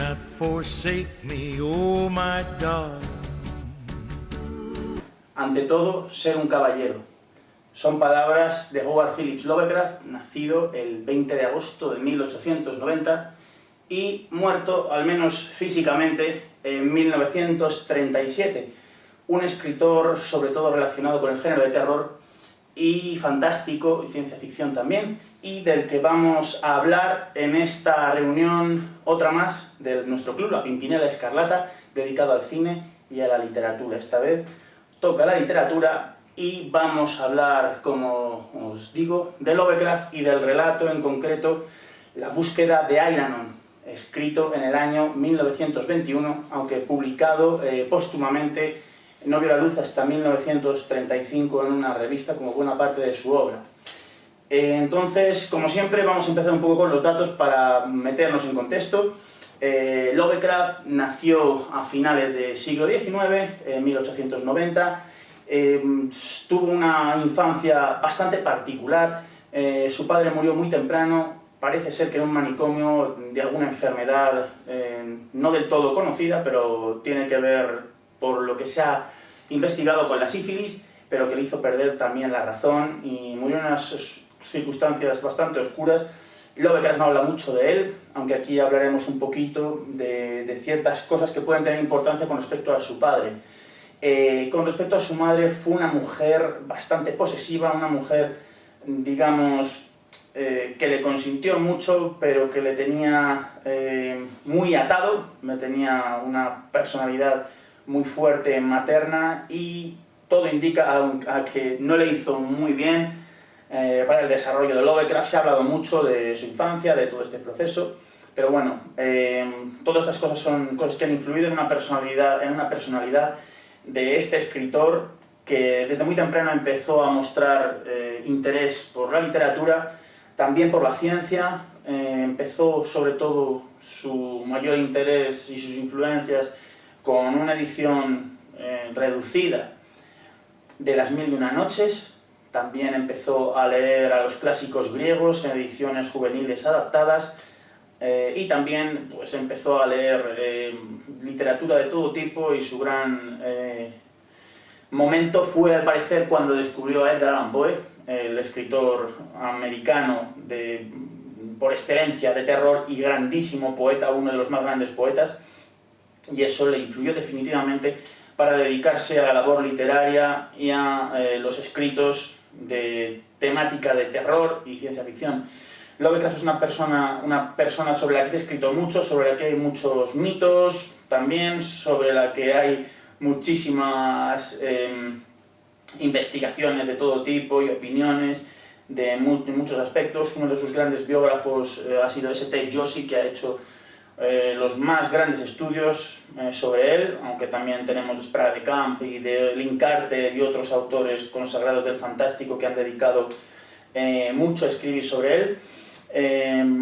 not forsake me, oh my darling. Ante todo, ser un caballero. Son palabras de Howard Phillips Lovecraft, nacido el 20 de agosto de 1890 y muerto, al menos físicamente, en 1937. Un escritor sobre todo relacionado con el género de terror y fantástico y ciencia ficción también, y del que vamos a hablar en esta reunión, otra más de nuestro club, la Pimpinela Escarlata, dedicado al cine y a la literatura. Esta vez toca la literatura y vamos a hablar, como os digo, de Lovecraft y del relato en concreto La búsqueda de Ayranon, escrito en el año 1921, aunque publicado póstumamente. No vio la luz hasta 1935 en una revista, como buena parte de su obra. Entonces, como siempre, vamos a empezar un poco con los datos para meternos en contexto. Lovecraft nació a finales del siglo XIX, en 1890. Tuvo una infancia bastante particular. Su padre murió muy temprano, parece ser que en un manicomio de alguna enfermedad no del todo conocida, pero tiene que ver, por lo que se ha investigado, con la sífilis, pero que le hizo perder también la razón y murió en unas circunstancias bastante oscuras. Lovecraft no habla mucho de él, aunque aquí hablaremos un poquito de ciertas cosas que pueden tener importancia con respecto a su padre. Con respecto a su madre, fue una mujer bastante posesiva, una mujer, digamos, que le consintió mucho, pero que le tenía muy atado, le tenía una personalidad muy fuerte materna, y todo indica a que no le hizo muy bien para el desarrollo de Lovecraft. Se ha hablado mucho de su infancia, de todo este proceso, pero bueno, todas estas cosas son cosas que han influido en una personalidad de este escritor, que desde muy temprano empezó a mostrar interés por la literatura, también por la ciencia. Empezó sobre todo su mayor interés y sus influencias con una edición reducida de Las Mil y una Noches. También empezó a leer a los clásicos griegos en ediciones juveniles adaptadas, y también pues, empezó a leer literatura de todo tipo, y su gran momento fue, al parecer, cuando descubrió a Edgar Allan Poe, el escritor americano por excelencia de terror y grandísimo poeta, uno de los más grandes poetas, y eso le influyó definitivamente para dedicarse a la labor literaria y a los escritos de temática de terror y ciencia ficción. Lovecraft es una persona sobre la que se ha escrito mucho, sobre la que hay muchos mitos, también sobre la que hay muchísimas investigaciones de todo tipo y opiniones de muchos aspectos. Uno de sus grandes biógrafos ha sido S.T. Joshi, que ha hecho los más grandes estudios sobre él, aunque también tenemos Sprague de Camp y de Lynn Carter y otros autores consagrados del fantástico que han dedicado mucho a escribir sobre él.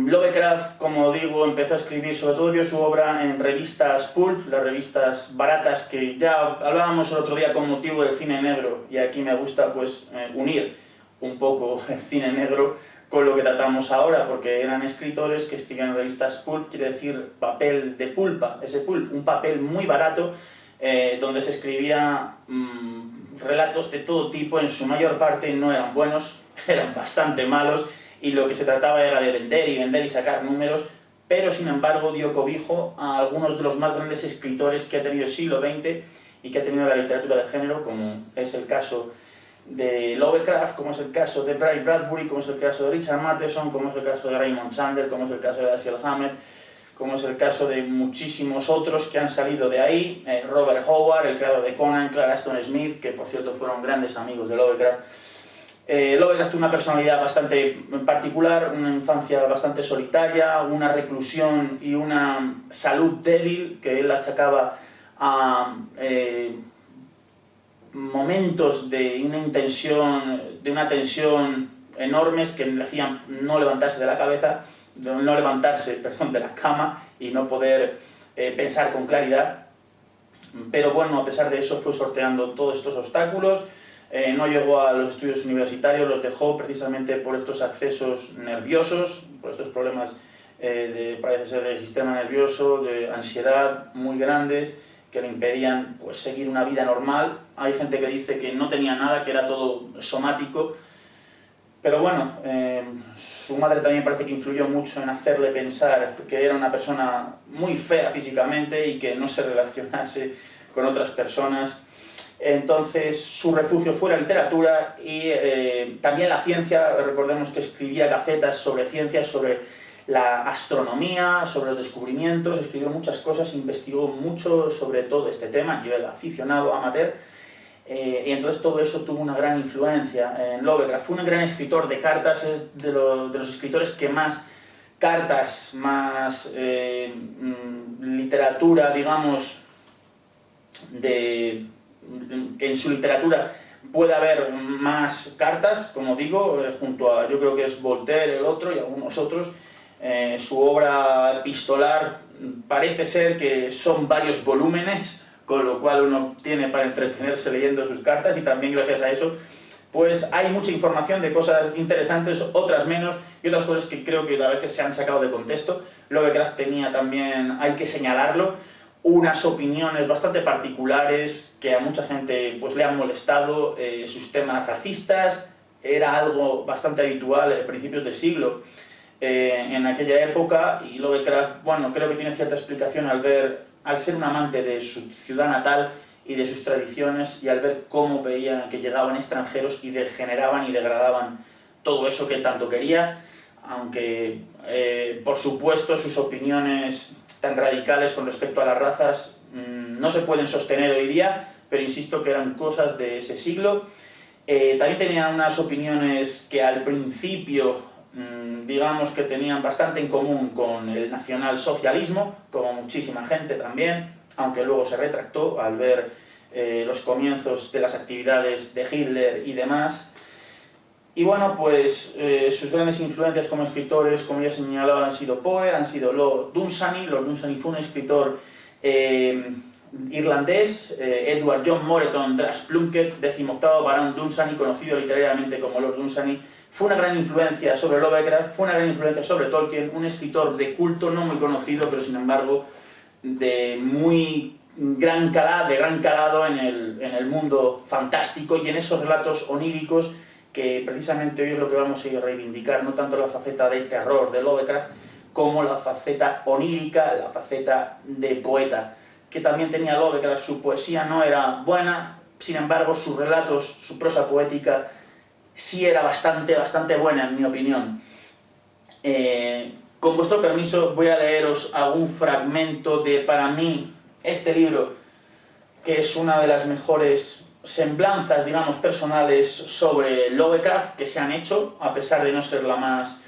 Lovecraft, como digo, empezó a escribir, sobre todo vio su obra en revistas pulp, las revistas baratas que ya hablábamos el otro día con motivo del cine negro, y aquí me gusta pues unir un poco el cine negro con lo que tratamos ahora, porque eran escritores que escribían en revistas pulp, quiere decir papel de pulpa, ese pulp, un papel muy barato, donde se escribía relatos de todo tipo. En su mayor parte no eran buenos, eran bastante malos, y lo que se trataba era de vender y sacar números, pero sin embargo dio cobijo a algunos de los más grandes escritores que ha tenido el siglo XX y que ha tenido la literatura de género, como es el caso de Lovecraft, como es el caso de Ray Bradbury, como es el caso de Richard Matheson, como es el caso de Raymond Chandler, como es el caso de Dashiell Hammett, como es el caso de muchísimos otros que han salido de ahí, Robert Howard, el creador de Conan, Clara Aston Smith, que por cierto fueron grandes amigos de Lovecraft. Lovecraft tuvo una personalidad bastante particular, una infancia bastante solitaria, una reclusión y una salud débil que él achacaba a momentos de una tensión enormes que le hacían no levantarse de la cama y no poder pensar con claridad. Pero bueno, a pesar de eso fue sorteando todos estos obstáculos. No llegó a los estudios universitarios, los dejó precisamente por estos accesos nerviosos, por estos problemas parece ser del sistema nervioso, de ansiedad muy grandes, que le impedían pues, seguir una vida normal. Hay gente que dice que no tenía nada, que era todo somático, pero bueno, su madre también parece que influyó mucho en hacerle pensar que era una persona muy fea físicamente y que no se relacionase con otras personas. Entonces su refugio fue la literatura y también la ciencia. Recordemos que escribía gacetas sobre ciencias, sobre la astronomía, sobre los descubrimientos, escribió muchas cosas, investigó mucho sobre todo este tema, yo era aficionado, amateur, y entonces todo eso tuvo una gran influencia en Lovecraft. Fue un gran escritor de cartas, es de los escritores que más cartas, más literatura, digamos, que en su literatura puede haber más cartas, como digo, junto a, yo creo que es Voltaire el otro y algunos otros. Su obra epistolar parece ser que son varios volúmenes, con lo cual uno tiene para entretenerse leyendo sus cartas, y también gracias a eso pues hay mucha información de cosas interesantes, otras menos, y otras cosas que creo que a veces se han sacado de contexto. Lovecraft tenía también, hay que señalarlo, unas opiniones bastante particulares que a mucha gente pues, le han molestado, sus temas racistas, era algo bastante habitual a principios del siglo en aquella época, y Lovecraft, bueno, creo que tiene cierta explicación al ser un amante de su ciudad natal y de sus tradiciones, y al ver cómo veían que llegaban extranjeros y degeneraban y degradaban todo eso que él tanto quería, aunque por supuesto sus opiniones tan radicales con respecto a las razas no se pueden sostener hoy día, pero insisto que eran cosas de ese siglo. También tenía unas opiniones que al principio digamos que tenían bastante en común con el nacionalsocialismo, como muchísima gente también, aunque luego se retractó al ver los comienzos de las actividades de Hitler y demás. Y bueno, pues sus grandes influencias como escritores, como ya señalaba, han sido Poe, han sido Lord Dunsany. Lord Dunsany fue un escritor irlandés, Edward John Moreton Drax Plunkett, 18º barón Dunsany, conocido literariamente como Lord Dunsany. Fue una gran influencia sobre Lovecraft, fue una gran influencia sobre Tolkien, un escritor de culto, no muy conocido, pero sin embargo de muy gran calado en el mundo fantástico y en esos relatos oníricos que precisamente hoy es lo que vamos a reivindicar, no tanto la faceta de terror de Lovecraft como la faceta onírica, la faceta de poeta, que también tenía Lovecraft. Su poesía no era buena, sin embargo sus relatos, su prosa poética sí era bastante buena, en mi opinión. Con vuestro permiso voy a leeros algún fragmento de, para mí, este libro, que es una de las mejores semblanzas, digamos, personales sobre Lovecraft que se han hecho, a pesar de no ser la más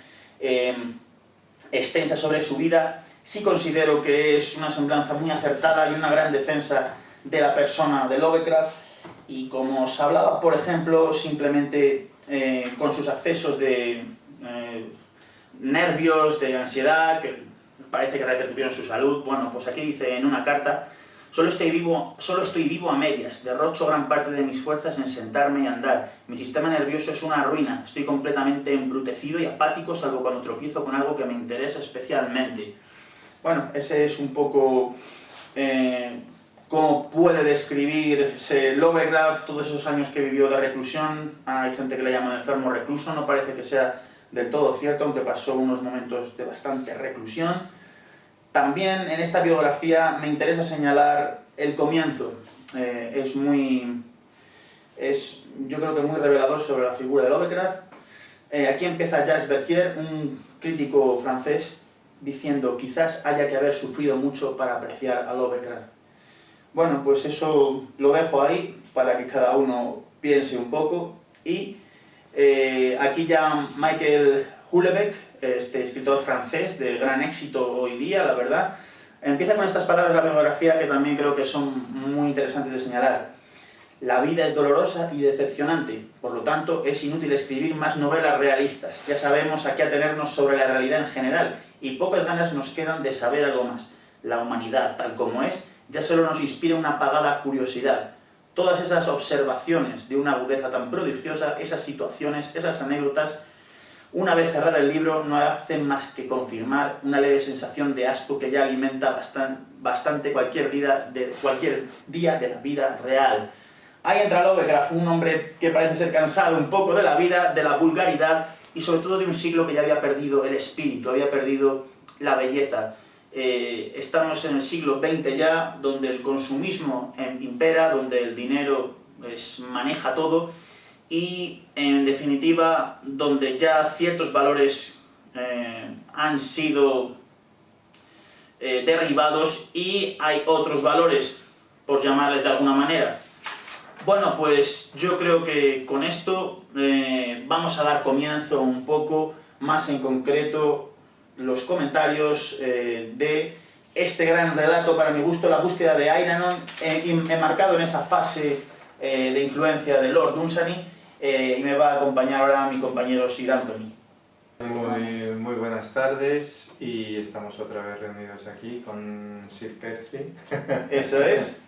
extensa sobre su vida. Sí considero que es una semblanza muy acertada y una gran defensa de la persona de Lovecraft, y como os hablaba, por ejemplo, simplemente con sus accesos de nervios, de ansiedad, que parece que repercutieron en su salud. Bueno, pues aquí dice en una carta: solo estoy vivo a medias, derrocho gran parte de mis fuerzas en sentarme y andar. Mi sistema nervioso es una ruina, estoy completamente embrutecido y apático, salvo cuando tropiezo con algo que me interesa especialmente. Bueno, ese es un poco cómo puede describirse Lovecraft, todos esos años que vivió de reclusión. Hay gente que le llama enfermo recluso, no parece que sea del todo cierto, aunque pasó unos momentos de bastante reclusión. También en esta biografía me interesa señalar el comienzo. Yo creo que muy revelador sobre la figura de Lovecraft. Aquí empieza Jacques Bergier, un crítico francés, diciendo: quizás haya que haber sufrido mucho para apreciar a Lovecraft. Bueno, pues eso lo dejo ahí para que cada uno piense un poco. Y aquí ya Michael Houellebecq, este escritor francés de gran éxito hoy día, la verdad, empieza con estas palabras de la biografía que también creo que son muy interesantes de señalar. La vida es dolorosa y decepcionante, por lo tanto es inútil escribir más novelas realistas. Ya sabemos a qué atenernos sobre la realidad en general y pocas ganas nos quedan de saber algo más. La humanidad, tal como es, ya solo nos inspira una apagada curiosidad. Todas esas observaciones de una agudeza tan prodigiosa, esas situaciones, esas anécdotas, una vez cerrado el libro, no hace más que confirmar una leve sensación de asco que ya alimenta bastante cualquier día de la vida real. Ahí entra Lovecraft, un hombre que parece ser cansado un poco de la vida, de la vulgaridad y sobre todo de un siglo que ya había perdido el espíritu, había perdido la belleza. Estamos en el siglo XX ya, donde el consumismo impera, donde el dinero maneja todo y, en definitiva, donde ya ciertos valores han sido derribados y hay otros valores, por llamarles de alguna manera. Bueno, pues yo creo que con esto vamos a dar comienzo un poco más en concreto los comentarios de este gran relato, para mi gusto, La búsqueda de Eiranon, enmarcado en esa fase de influencia de Lord Dunsany, y me va a acompañar ahora mi compañero Sir Anthony. Muy buenas tardes y estamos otra vez reunidos aquí con Sir Percy. Eso es.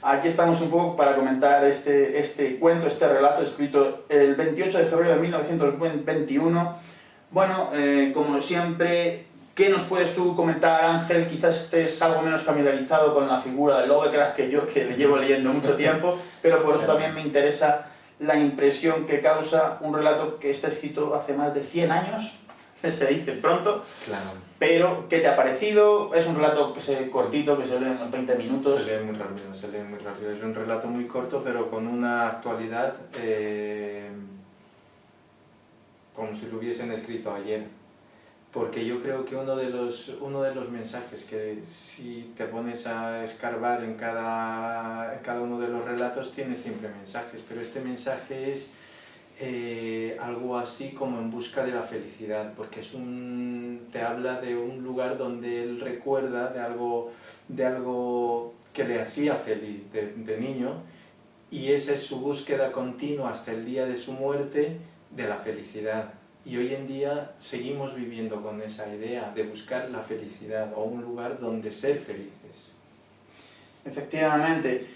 Aquí estamos un poco para comentar este cuento, este relato escrito el 28 de febrero de 1921. Bueno, como siempre, ¿qué nos puedes tú comentar, Ángel? Quizás estés algo menos familiarizado con la figura de Lovecraft que yo, que le llevo leyendo mucho tiempo, pero por eso también me interesa la impresión que causa un relato que está escrito hace más de 100 años, se dice pronto. Claro. Pero, ¿qué te ha parecido? Es un relato cortito, que se lee en unos 20 minutos. Se lee muy rápido. Es un relato muy corto, pero con una actualidad como si lo hubiesen escrito ayer. Porque yo creo que uno de los mensajes que si te pones a escarbar en cada uno de los relatos tiene siempre mensajes, pero este mensaje es algo así como en busca de la felicidad, porque te habla de un lugar donde él recuerda de algo que le hacía feliz de niño, y esa es su búsqueda continua hasta el día de su muerte de la felicidad. Y hoy en día seguimos viviendo con esa idea de buscar la felicidad o un lugar donde ser felices. Efectivamente.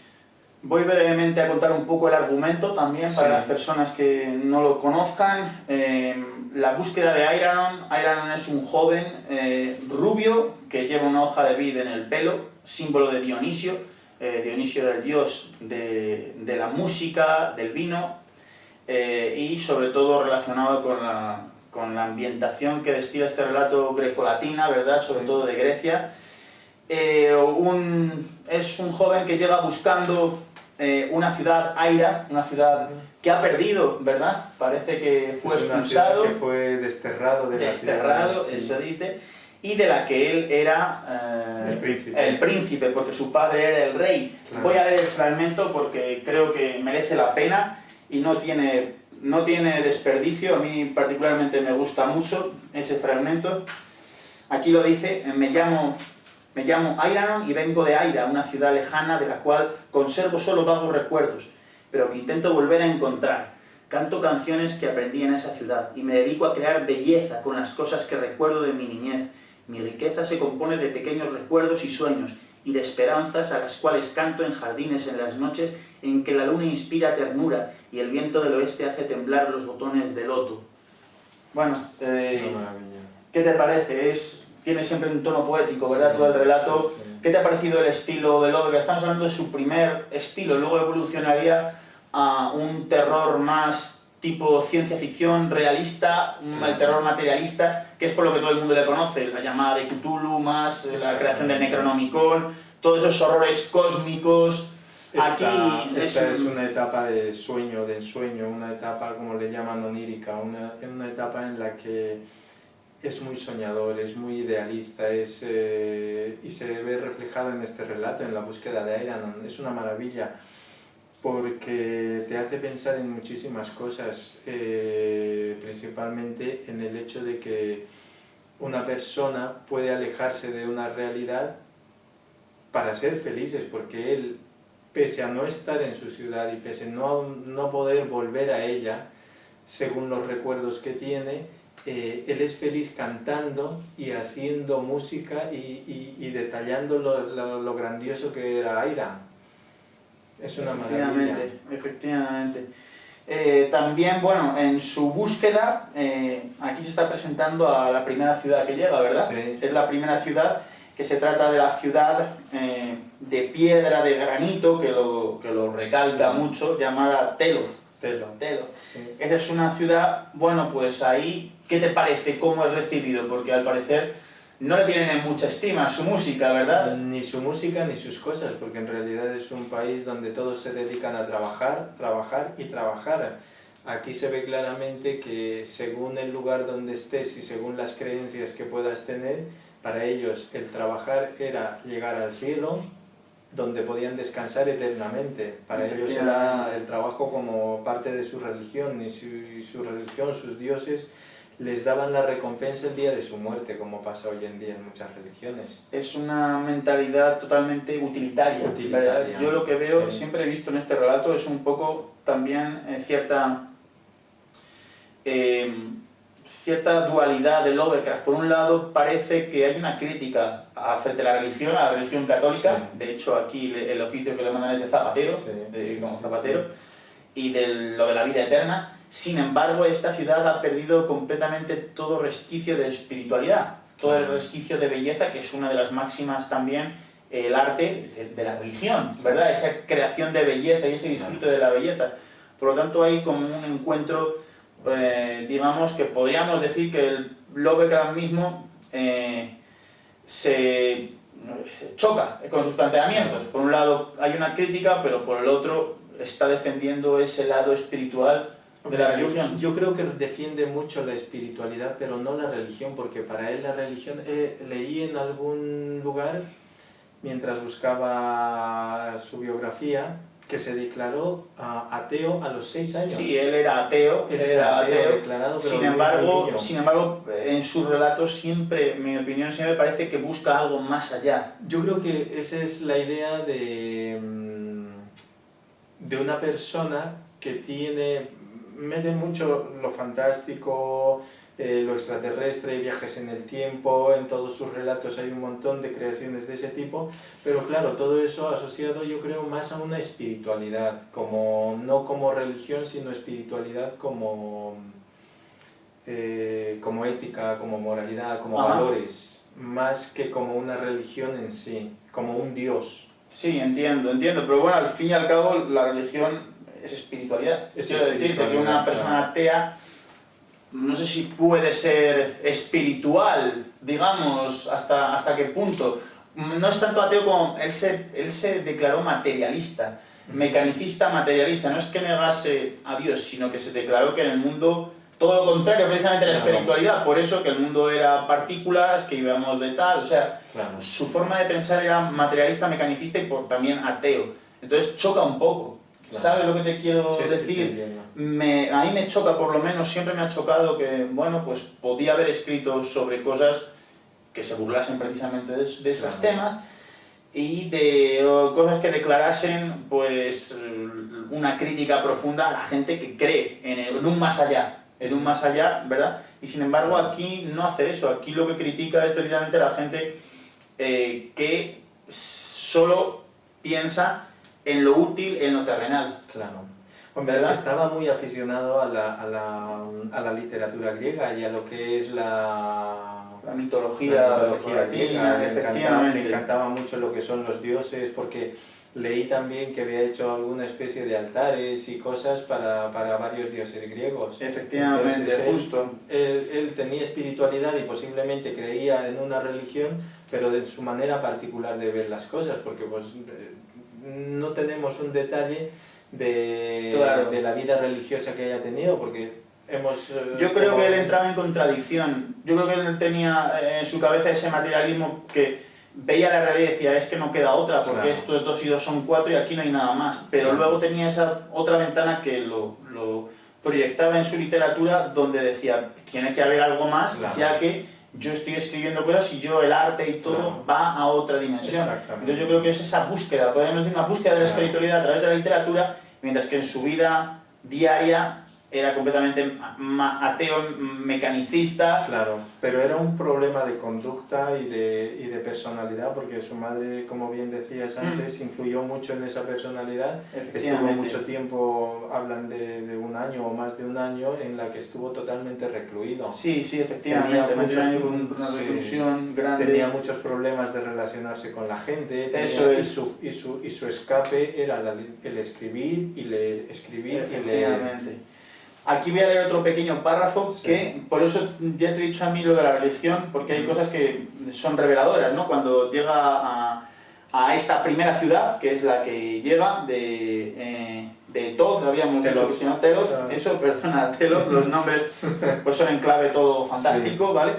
Voy brevemente a contar un poco el argumento también para las personas que no lo conozcan. La búsqueda de Eiranon. Eiranon es un joven rubio que lleva una hoja de vid en el pelo, símbolo de Dionisio. Dionisio era el dios de la música, del vino, y sobre todo relacionado con la ambientación que destila este relato grecolatina, ¿verdad? Sobre todo de Grecia. Es un joven que llega buscando una ciudad, Aira, una ciudad que ha perdido, ¿verdad? Parece que fue expulsado. Que fue desterrado de la ciudad. Desterrado, eso dice. Y de la que él era el príncipe, porque su padre era el rey. Claro. Voy a leer el fragmento porque creo que merece la pena y no tiene desperdicio. A mí particularmente me gusta mucho ese fragmento. Aquí lo dice: me llamo Eiranon y vengo de Aira, una ciudad lejana de la cual conservo solo vagos recuerdos, pero que intento volver a encontrar. Canto canciones que aprendí en esa ciudad y me dedico a crear belleza con las cosas que recuerdo de mi niñez. Mi riqueza se compone de pequeños recuerdos y sueños, y de esperanzas a las cuales canto en jardines en las noches en que la luna inspira ternura y el viento del oeste hace temblar los botones de loto. Bueno, ¿qué te parece? Tiene siempre un tono poético, ¿verdad? Sí, todo el relato. Sí. ¿Qué te ha parecido el estilo de Lovecraft? Estamos hablando de su primer estilo, luego evolucionaría a un terror más tipo ciencia ficción realista, el terror materialista, que es por lo que todo el mundo le conoce, la llamada de Cthulhu, más la creación del Necronomicon, todos esos horrores cósmicos. Esta es una etapa de ensueño, una etapa, como le llaman, onírica, una etapa en la que es muy soñador, es muy idealista, y se ve reflejado en este relato, en la búsqueda de Eiranon. Es una maravilla, porque te hace pensar en muchísimas cosas, principalmente en el hecho de que una persona puede alejarse de una realidad para ser felices, porque él, pese a no estar en su ciudad y pese a no poder volver a ella, según los recuerdos que tiene, él es feliz cantando y haciendo música y detallando lo grandioso que era Aira. Es una maravilla. Efectivamente. También, bueno, en su búsqueda, aquí se está presentando a la primera ciudad que llega, ¿verdad? Sí. Es la primera ciudad, que se trata de la ciudad de piedra, de granito, que lo recalca mucho, llamada Telos. Telos. Sí. Esa es una ciudad, bueno, pues ahí, ¿qué te parece? ¿Cómo es recibido? Porque al parecer no le tienen en mucha estima su música, ¿verdad? Ni su música ni sus cosas, porque en realidad es un país donde todos se dedican a trabajar, trabajar y trabajar. Aquí se ve claramente que según el lugar donde estés y según las creencias que puedas tener, para ellos el trabajar era llegar al cielo, donde podían descansar eternamente. Para ellos era el trabajo como parte de su religión, y su religión, sus dioses, les daban la recompensa el día de su muerte, como pasa hoy en día en muchas religiones. Es una mentalidad totalmente utilitaria. Utilitaria. Yo lo que veo, Sí. siempre he visto en este relato, es un poco también cierta dualidad de Lovecraft. Por un lado, parece que hay una crítica frente a la religión católica. Sí. De hecho, aquí el oficio que le mandan es de zapatero, como zapatero, y de lo de la vida eterna. Sin embargo, esta ciudad ha perdido completamente todo resquicio de espiritualidad, todo el resquicio de belleza, que es una de las máximas también, el arte de la religión, ¿verdad? Esa creación de belleza y ese disfrute de la belleza. Por lo tanto, hay como un encuentro, digamos, que podríamos decir que el Lovecraft mismo se choca con sus planteamientos. Por un lado hay una crítica, pero por el otro está defendiendo ese lado espiritual de la religión. Yo creo que defiende mucho la espiritualidad, pero no la religión, porque para él la religión... leí en algún lugar, mientras buscaba su biografía, que se declaró ateo a los 6 años. Sí, él era ateo, declarado, pero sin embargo, en sus relatos siempre, en mi opinión, siempre parece que busca algo más allá. Yo creo que esa es la idea de una persona que mete mucho lo fantástico, lo extraterrestre, viajes en el tiempo. En todos sus relatos hay un montón de creaciones de ese tipo, pero claro, todo eso asociado, yo creo, más a una espiritualidad, no como religión, sino espiritualidad como ética, como moralidad, como valores, más que como una religión en sí, como un dios. Sí, entiendo, pero bueno, al fin y al cabo la religión es espiritualidad. Quiero decirte que una persona atea, no sé si puede ser espiritual, digamos, hasta qué punto. No es tanto ateo como él se declaró materialista, mecanicista materialista. No es que negase a Dios, sino que se declaró que en el mundo todo lo contrario, precisamente la espiritualidad. Por eso que el mundo era partículas, que íbamos de tal, o sea, su forma de pensar era materialista, mecanicista y también ateo. Entonces choca un poco. ¿Sabes lo que te quiero decir? A mí me choca, por lo menos siempre me ha chocado que, bueno, pues podía haber escrito sobre cosas que se burlasen precisamente de esos temas y de cosas que declarasen, pues, una crítica profunda a la gente que cree en un más allá, ¿verdad? Y sin embargo aquí no hace eso. Aquí lo que critica es precisamente la gente que solo piensa en lo útil, en lo terrenal. Claro. Hombre, ¿verdad? Estaba muy aficionado a la literatura griega y a lo que es la mitología griega, efectivamente. Me encantaba mucho lo que son los dioses, porque leí también que había hecho alguna especie de altares y cosas para varios dioses griegos. Efectivamente. Entonces, justo. Él tenía espiritualidad y posiblemente creía en una religión, pero de su manera particular de ver las cosas, porque pues no tenemos un detalle de la vida religiosa que haya tenido, porque yo creo que él entraba en contradicción. Yo creo que él tenía en su cabeza ese materialismo que veía la realidad y decía, es que no queda otra, porque esto es 2 y 2 son 4 y aquí no hay nada más. Pero luego tenía esa otra ventana que lo proyectaba en su literatura, donde decía, tiene que haber algo más, ya que yo estoy escribiendo cosas y el arte y todo va a otra dimensión. Entonces yo creo que es esa búsqueda, podemos decir una búsqueda de la espiritualidad a través de la literatura, mientras que en su vida diaria era completamente ateo, mecanicista. Claro, pero era un problema de conducta y de personalidad, porque su madre, como bien decías antes, influyó mucho en esa personalidad. Estuvo mucho tiempo, hablan de un año o más de un año, en la que estuvo totalmente recluido. Sí, sí, efectivamente, muchos años con una reclusión grande. Tenía muchos problemas de relacionarse con la gente. Eso es. Y su escape era el escribir y leer, escribir y leer. Efectivamente. Aquí voy a leer otro pequeño párrafo que, por eso ya te he dicho a mí lo de la religión, porque hay cosas que son reveladoras, ¿no? Cuando llega a esta primera ciudad, que es la que llega de Toz, habíamos dicho que se llama Telos, eso, perdona, Telos, los nombres pues son en clave todo fantástico, sí. ¿Vale?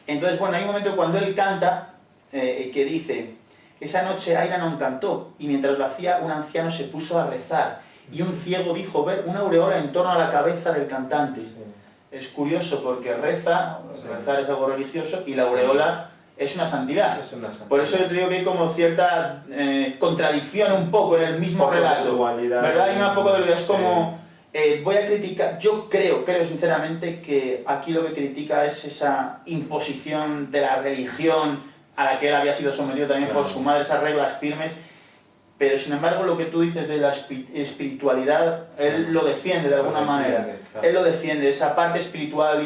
Entonces, bueno, hay un momento cuando él canta que dice: esa noche Ayranon cantó, y mientras lo hacía un anciano se puso a rezar, y un ciego dijo ver una aureola en torno a la cabeza del cantante. Sí. Es curioso porque rezar es algo religioso, y la aureola es una santidad. Por eso yo te digo que hay como cierta contradicción un poco en el mismo relato, ¿verdad? Hay un poco de dualidad, es como... voy a criticar, yo creo sinceramente que aquí lo que critica es esa imposición de la religión a la que él había sido sometido también por su madre, esas reglas firmes. Pero sin embargo lo que tú dices de la espiritualidad, él lo defiende de alguna manera. Claro. Él lo defiende, esa parte espiritual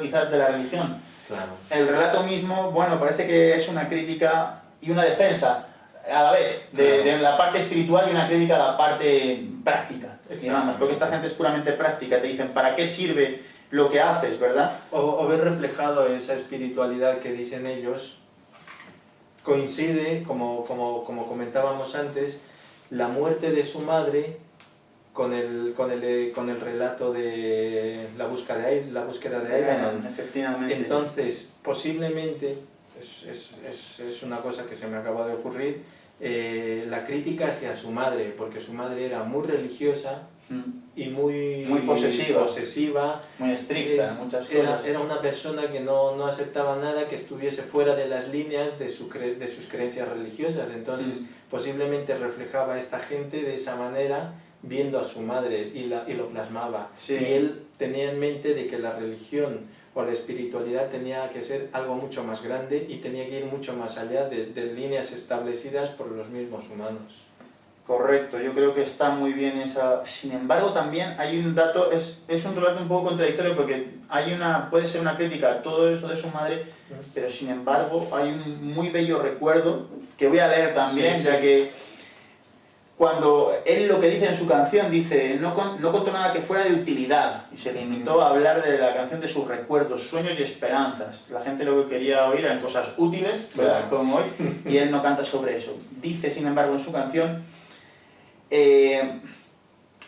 quizás de la religión. Claro. El relato mismo, bueno, parece que es una crítica y una defensa a la vez de la parte espiritual y una crítica a la parte práctica, digamos, porque esta gente es puramente práctica, te dicen ¿para qué sirve lo que haces, verdad? O ver reflejado esa espiritualidad que dicen ellos. Coincide, como comentábamos antes, la muerte de su madre con el relato de la búsqueda de Ayranon. Efectivamente. Entonces, posiblemente, es una cosa que se me acaba de ocurrir, la crítica hacia su madre, porque su madre era muy religiosa y muy posesiva, muy estricta en muchas cosas. Era una persona que no aceptaba nada que estuviese fuera de las líneas de sus creencias religiosas. Entonces, posiblemente reflejaba a esta gente de esa manera, viendo a su madre y lo plasmaba. Sí. Y él tenía en mente de que la religión o la espiritualidad tenía que ser algo mucho más grande y tenía que ir mucho más allá de líneas establecidas por los mismos humanos. Correcto, yo creo que está muy bien esa... Sin embargo, también hay un dato, es un relato un poco contradictorio, porque puede ser una crítica a todo eso de su madre, pero sin embargo hay un muy bello recuerdo, que voy a leer también, sí. Ya que cuando él lo que dice en su canción, dice, no contó nada que fuera de utilidad, y se limitó a hablar de la canción de sus recuerdos, sueños y esperanzas. La gente lo que quería oír eran cosas útiles, ¿verdad? Como hoy, y él no canta sobre eso. Dice, sin embargo, en su canción...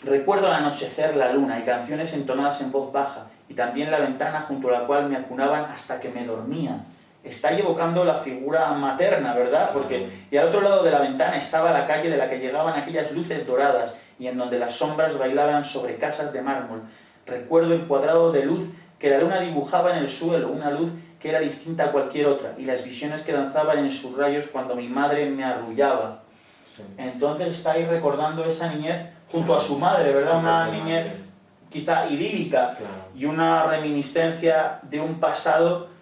recuerdo al anochecer la luna y canciones entonadas en voz baja, y también la ventana junto a la cual me acunaban hasta que me dormía. Está ahí evocando la figura materna, ¿verdad? Porque y al otro lado de la ventana estaba la calle de la que llegaban aquellas luces doradas y en donde las sombras bailaban sobre casas de mármol. Recuerdo el cuadrado de luz que la luna dibujaba en el suelo, una luz que era distinta a cualquier otra, y las visiones que danzaban en sus rayos cuando mi madre me arrullaba. Sí. Entonces está ahí recordando esa niñez junto a su madre, ¿verdad? Una niñez quizá idílica y una reminiscencia de un pasado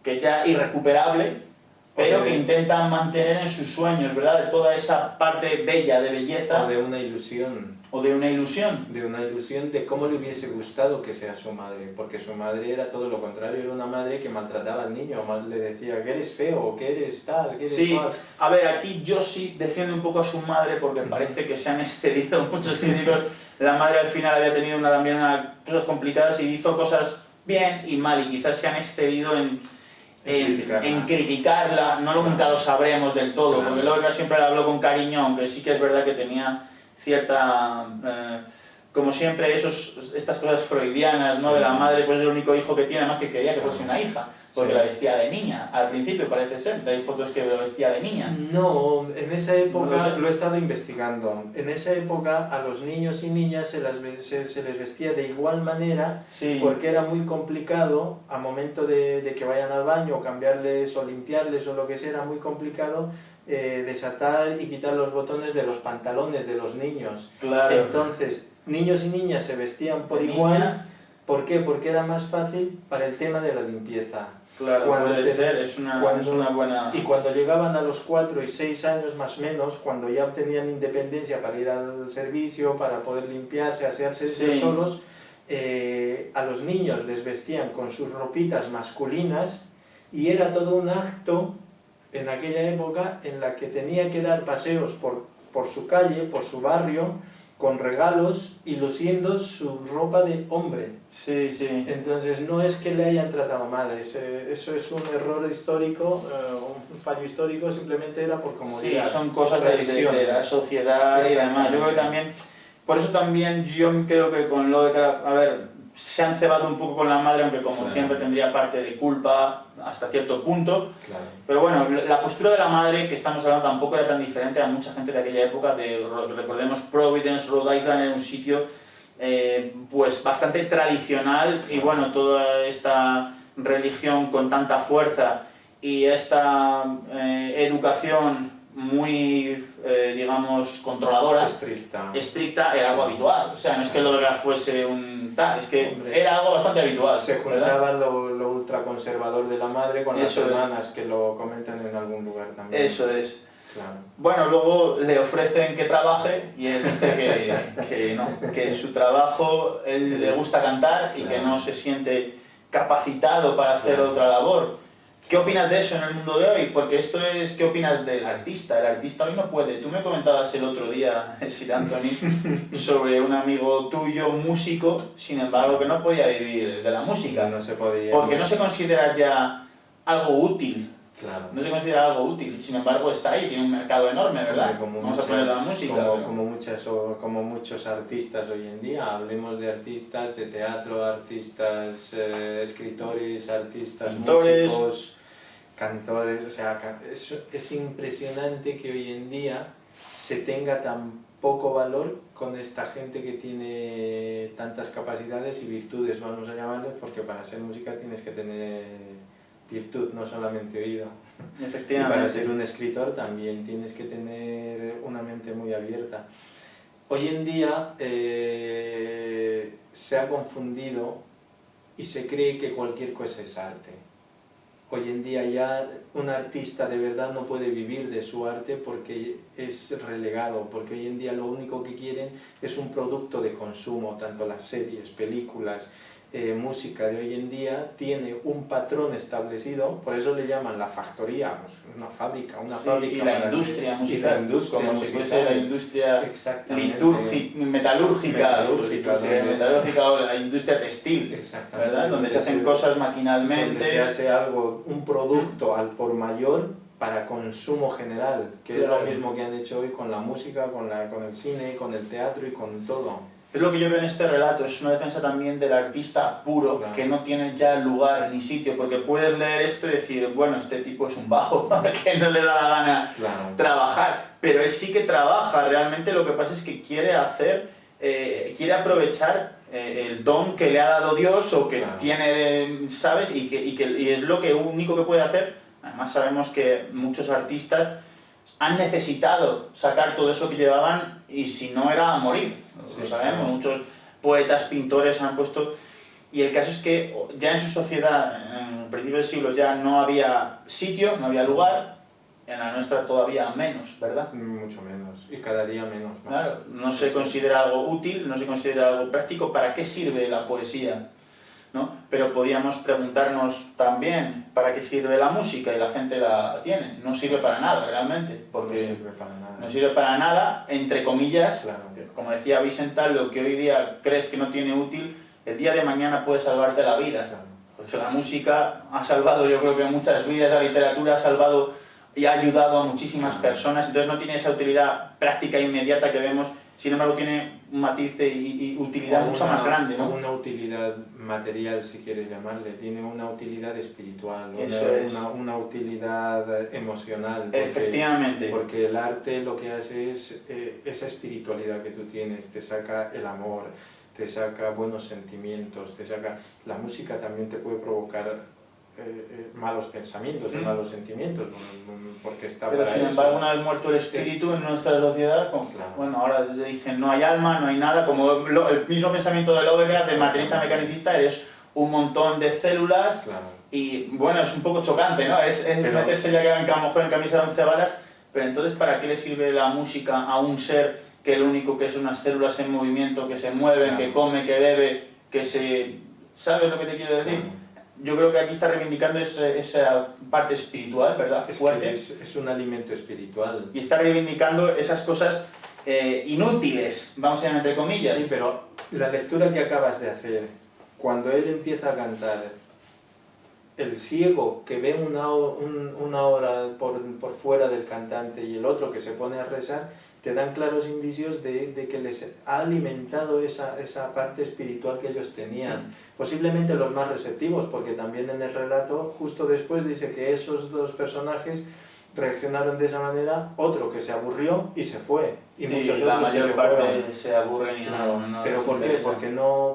que ya irrecuperable, pero que intentan mantener en sus sueños, ¿verdad? De toda esa parte bella, de belleza. O de una ilusión. O de una ilusión. De una ilusión de cómo le hubiese gustado que sea su madre, porque su madre era todo lo contrario, era una madre que maltrataba al niño, le decía que eres feo, que eres tal, que eres sí, tal. A ver, aquí yo sí defiendo un poco a su madre porque parece que se han excedido muchos críticos. La madre al final había tenido también cosas complicadas y hizo cosas bien y mal, y quizás se han excedido en criticarla, nunca lo sabremos del todo, porque luego siempre la habló con cariño, aunque sí que es verdad que tenía cierta, como siempre, estas cosas freudianas, ¿no? De la madre, pues es el único hijo que tiene, además que quería que fuese una hija, porque la vestía de niña, al principio parece ser, hay fotos que la vestía de niña. No, en esa época, lo he estado investigando, en esa época a los niños y niñas se les vestía de igual manera, porque era muy complicado, a momento de que vayan al baño, o cambiarles o limpiarles o lo que sea, era muy complicado desatar y quitar los botones de los pantalones de los niños. Claro. Entonces, Niños y niñas se vestían por Niña, igual. ¿Por qué? Porque era más fácil para el tema de la limpieza. Claro, Cuando puede ser, es una buena... Y cuando llegaban a los 4 y 6 años más o menos, cuando ya tenían independencia para ir al servicio, para poder limpiarse, asearse ellos solos, a los niños les vestían con sus ropitas masculinas y era todo un acto en aquella época en la que tenía que dar paseos por su calle, por su barrio, con regalos y luciendo su ropa de hombre. Sí, sí. Entonces no es que le hayan tratado mal, eso es un error histórico, un fallo histórico, simplemente era por comodidad. Sí, son cosas de la sociedad y demás. Yo creo que también, por eso también yo creo que con lo de que, a ver, se han cebado un poco con la madre, aunque como siempre tendría parte de culpa hasta cierto punto. Claro. Pero bueno, la postura de la madre que estamos hablando tampoco era tan diferente a mucha gente de aquella época. Recordemos, Providence, Rhode Island era un sitio pues bastante tradicional y bueno, toda esta religión con tanta fuerza y esta educación muy, digamos, controladora, estricta, era algo habitual. O sea, no es que lo de fuese un tal, es que era algo bastante habitual. Se juntaba lo ultraconservador de la madre con las hermanas, que lo comentan en algún lugar también. Eso es. Claro. Bueno, luego le ofrecen que trabaje y él dice que no, que su trabajo, él le gusta cantar y que no se siente capacitado para hacer otra labor. ¿Qué opinas de eso en el mundo de hoy? Porque esto es, ¿qué opinas del artista? El artista hoy no puede. Tú me comentabas el otro día, Sir Anthony, sobre un amigo tuyo, músico, sin embargo, que no podía vivir de la música. No se podía. Porque no se considera ya algo útil. Claro. No se considera algo útil, sin embargo está ahí, tiene un mercado enorme, ¿verdad? Vamos a poner la música. Como muchos artistas hoy en día, hablemos de artistas de teatro, artistas escritores, artistas músicos, cantores, o sea, es impresionante que hoy en día se tenga tan poco valor con esta gente que tiene tantas capacidades y virtudes, vamos a llamarles, porque para ser música tienes que tener virtud, no solamente oído. Efectivamente. Y para ser un escritor también tienes que tener una mente muy abierta. Hoy en día se ha confundido y se cree que cualquier cosa es arte. Hoy en día ya un artista de verdad no puede vivir de su arte porque es relegado, porque hoy en día lo único que quieren es un producto de consumo, tanto las series, películas, música de hoy en día tiene un patrón establecido, por eso le llaman la factoría, pues una fábrica, y la industria musical, como si fuese la industria metalúrgica o la industria textil, ¿verdad? Donde se hacen cosas maquinalmente. Donde se hace algo, un producto al por mayor para consumo general, que es lo mismo que han hecho hoy con la música, con el cine, con el teatro y con todo. Es lo que yo veo en este relato, es una defensa también del artista puro, que no tiene ya lugar ni sitio, porque puedes leer esto y decir, bueno, este tipo es un bajo, que no le da la gana trabajar, pero él sí que trabaja, realmente lo que pasa es que quiere aprovechar el don que le ha dado Dios o que tiene, ¿sabes? Y es lo único que puede hacer. Además sabemos que muchos artistas han necesitado sacar todo eso que llevaban y si no era a morir. Lo sabemos, muchos poetas, pintores han puesto... Y el caso es que ya en su sociedad, en el principio del siglo, ya no había sitio, no había lugar, en la nuestra todavía menos, ¿verdad? Mucho menos, y cada día menos. Claro, no se considera algo útil, no se considera algo práctico. ¿Para qué sirve la poesía? ¿No? Pero podíamos preguntarnos también ¿para qué sirve la música? Y la gente la tiene. No sirve para nada realmente, porque no sirve para nada, entre comillas, como decía Vicental, lo que hoy día crees que no tiene útil, el día de mañana puede salvarte la vida. Porque la música ha salvado, yo creo que muchas vidas, la literatura ha salvado y ha ayudado a muchísimas personas, entonces no tiene esa utilidad práctica e inmediata que vemos. Sin embargo, tiene un matiz y utilidad mucho más grande, ¿no? Una utilidad material, si quieres llamarle, tiene una utilidad espiritual, una utilidad emocional. Efectivamente. Porque el arte lo que hace es esa espiritualidad que tú tienes, te saca el amor, te saca buenos sentimientos, te saca... La música también te puede provocar malos pensamientos y malos sentimientos, porque está Pero para sin eso. embargo, una vez muerto el espíritu en nuestra sociedad, Claro. bueno, ahora dicen no hay alma, no hay nada, como el mismo pensamiento de Lovecraft, de materialista mecanicista, eres un montón de células. Claro. Y bueno, es un poco chocante, ¿no? Es Pero- meterse ya que a lo mejor en camisa de 11 balas, pero entonces ¿para qué le sirve la música a un ser que lo único que es unas células en movimiento, que se mueven, Claro. que come, que bebe, que se... ¿Sabes lo que te quiero decir? Claro. Yo creo que aquí está reivindicando esa parte espiritual, ¿verdad? Es Fuerte. que es un alimento espiritual. Y está reivindicando esas cosas inútiles, vamos a llamar entre comillas. Sí, pero la lectura que acabas de hacer, cuando él empieza a cantar, el ciego que ve una hora por fuera del cantante y el otro que se pone a rezar, te dan claros indicios de que les ha alimentado esa parte espiritual que ellos tenían. Posiblemente los más receptivos, porque también en el relato, justo después, dice que esos dos personajes reaccionaron de esa manera, otro que se aburrió y se fue, y Sí, muchos la otros que mayor se parte fueron. se aburren y Claro, no pero les ¿por qué? interesa.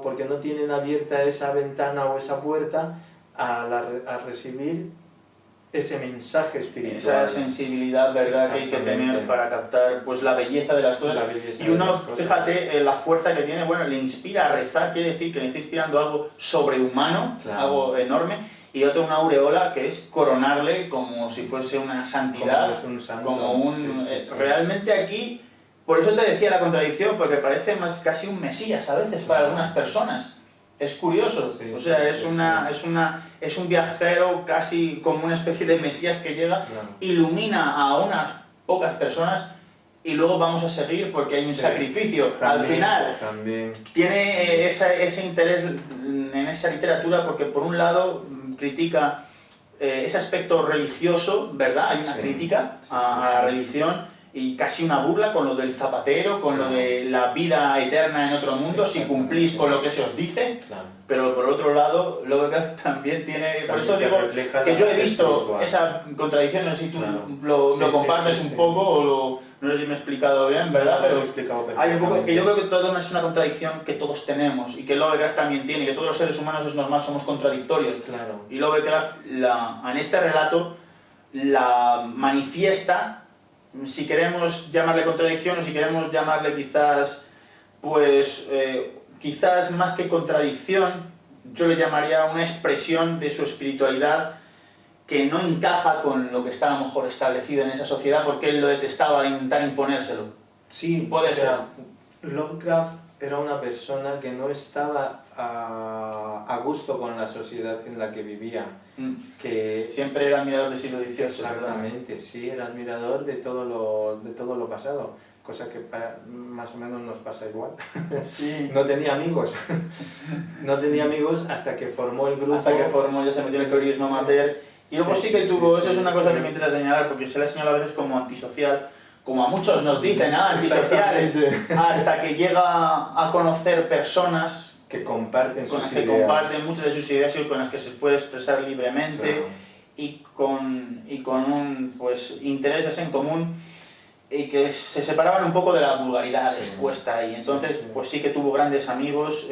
Porque no tienen abierta esa ventana o esa puerta a recibir ese mensaje espiritual. Esa sensibilidad, ¿verdad?, que hay que Exactamente. tener para captar pues la belleza de las cosas. La belleza Y de uno, las cosas. fíjate, la fuerza que tiene, bueno, le inspira a rezar, quiere decir que le está inspirando algo sobrehumano, Claro. algo enorme, y otro una aureola que es coronarle como si fuese una santidad, Como es un santo. como un... Sí, sí. Realmente aquí, por eso te decía la contradicción, porque parece más casi un mesías a veces para algunas personas. Es curioso, Sí, o sea, sí, es un viajero casi como una especie de mesías que llega, Claro. ilumina a unas pocas personas y luego vamos a seguir porque hay un Sí. sacrificio. Al También, final también. tiene ese interés en esa literatura porque por un lado critica ese aspecto religioso, ¿verdad? Hay una Sí. crítica Sí, a sí, la sí. religión y casi una burla con lo del zapatero, con lo de la vida eterna en otro mundo, si cumplís con lo que se os dice. Claro. Pero por otro lado, Lovecraft también tiene... Por eso También digo te refleja que la yo he parte visto espiritual. esa contradicción, no sé si tú Claro. lo Sí, sí, compartes sí, un sí. poco o no sé si me he explicado bien, ¿verdad? Lo he Pero explicado hay un poco que yo perfectamente. creo que todo es una contradicción que todos tenemos y que Lovecraft también tiene, que todos los seres humanos es normal, somos contradictorios. Claro. Y Lovecraft en este relato la manifiesta, si queremos llamarle contradicción o si queremos llamarle quizás, pues, quizás más que contradicción, yo le llamaría una expresión de su espiritualidad que no encaja con lo que está a lo mejor establecido en esa sociedad porque él lo detestaba al intentar imponérselo. Sí, Puede o sea, Lovecraft era una persona que no estaba a gusto con la sociedad en la que vivía. Que Siempre era admirador del siglo XVIII. exactamente, sí, era admirador de todo lo pasado, cosa que más o menos nos pasa igual. ¿verdad? Sí. No tenía amigos, no tenía amigos hasta que formó el grupo. Hasta que formó, ya se metió en el periodismo amateur. Y luego sí que tuvo, eso es una cosa que me interesa señalar, porque se le ha señalado a veces como antisocial, como a muchos nos dicen, antisocial, Exactamente. hasta que llega a conocer personas Que comparten con las sus que ideas. comparten muchas de sus ideas y con las que se puede expresar libremente Claro. y con un pues, intereses en común y que se separaban un poco de la vulgaridad Sí. expuesta y entonces Sí, sí. pues sí que tuvo grandes amigos,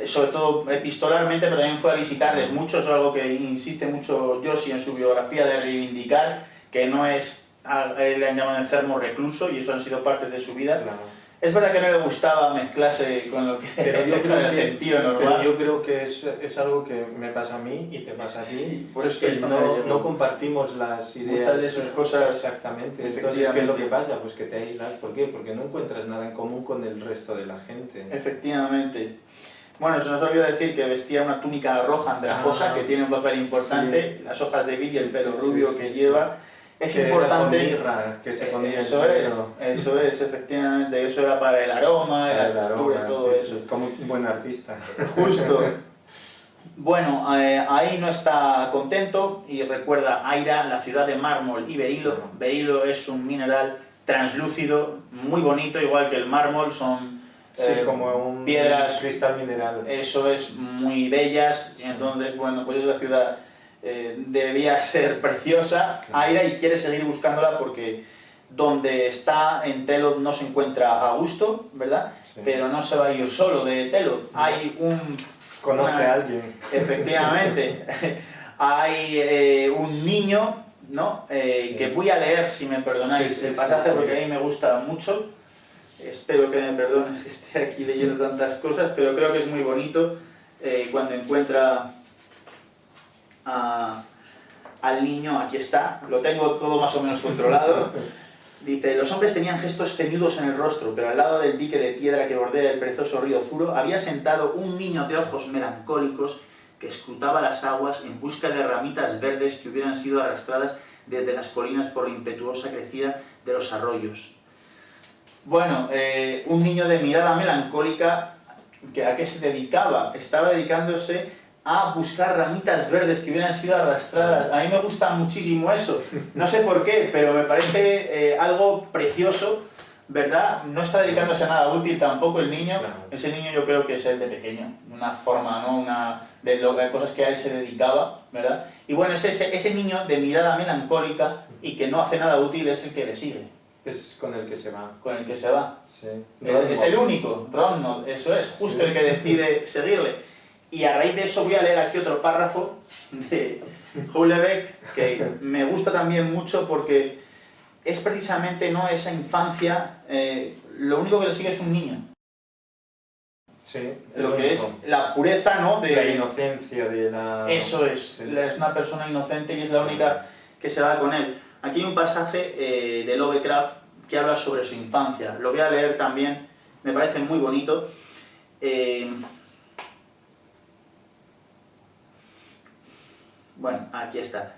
sobre todo epistolarmente, pero también fue a visitarles mucho, es algo que insiste mucho Joshi en su biografía de reivindicar, que no es, a él le han llamado enfermo recluso y eso han sido partes de su vida. Claro. Es verdad que no le gustaba mezclarse con lo que Pero yo con creo el que, gentío pero normal. yo creo que es algo que me pasa a mí y te pasa a ti. Sí, por eso Que yo no compartimos las ideas. Muchas de sus cosas, Exactamente. Entonces, efectivamente. ¿qué es lo que pasa? Pues que te aíslas. ¿Por qué? Porque no encuentras nada en común con el resto de la gente. Efectivamente. Bueno, se nos olvidó decir que vestía una túnica roja andrajosa, Ah, que tiene un papel importante, las hojas de vid y el Sí, pelo sí, rubio sí, que sí, lleva. Es Que era importante. con mirra, que se ponía Eso en el es, pelo. eso es, efectivamente. Eso era para el aroma, la El textura, aroma, todo sí, eso. sí, como un buen artista. Justo. Bueno, ahí no está contento y recuerda Aira, la ciudad de mármol y berilo. Claro. Berilo es un mineral translúcido, muy bonito, igual que el mármol, son Sí, como un piedras, cristal mineral. eso es, muy bellas, y entonces, bueno, pues esa ciudad debía ser preciosa, Claro. Aira, y quiere seguir buscándola porque donde está en Telod no se encuentra a gusto, ¿verdad? Sí. Pero no se va a ir solo de Telod, hay un... Conoce una- a alguien. Efectivamente, hay un niño, ¿no? Que voy a leer, si me perdonáis, el pasaje porque a mí me gusta mucho. Espero que me perdones que esté aquí leyendo tantas cosas, pero creo que es muy bonito cuando encuentra al niño. Aquí está, lo tengo todo más o menos controlado. Dice: los hombres tenían gestos ceñudos en el rostro, pero al lado del dique de piedra que bordea el perezoso río Zuro había sentado un niño de ojos melancólicos que escrutaba las aguas en busca de ramitas verdes que hubieran sido arrastradas desde las colinas por la impetuosa crecida de los arroyos. Bueno, un niño de mirada melancólica, ¿a qué se dedicaba? Estaba dedicándose a buscar ramitas verdes que hubieran sido arrastradas. A mí me gusta muchísimo eso, no sé por qué, pero me parece algo precioso, ¿verdad? No está dedicándose a nada útil tampoco el niño. Claro. Ese niño yo creo que es el de pequeño, una forma, ¿no? De cosas que a él se dedicaba, ¿verdad? Y bueno, ese niño de mirada melancólica y que no hace nada útil es el que le sigue. Es con el que se va. Con el que se va. Sí. Es el único, Ronald, eso es, justo el que decide seguirle. Y a raíz de eso voy a leer aquí otro párrafo de Houellebecq que me gusta también mucho porque es precisamente, ¿no?, esa infancia, lo único que le sigue es un niño. Sí, Lo que es la pureza, ¿no?, de la inocencia de la... Eso es, Sí. es una persona inocente y es la única que se va con él. Aquí hay un pasaje de Lovecraft que habla sobre su infancia. Lo voy a leer también, me parece muy bonito. Bueno, aquí está.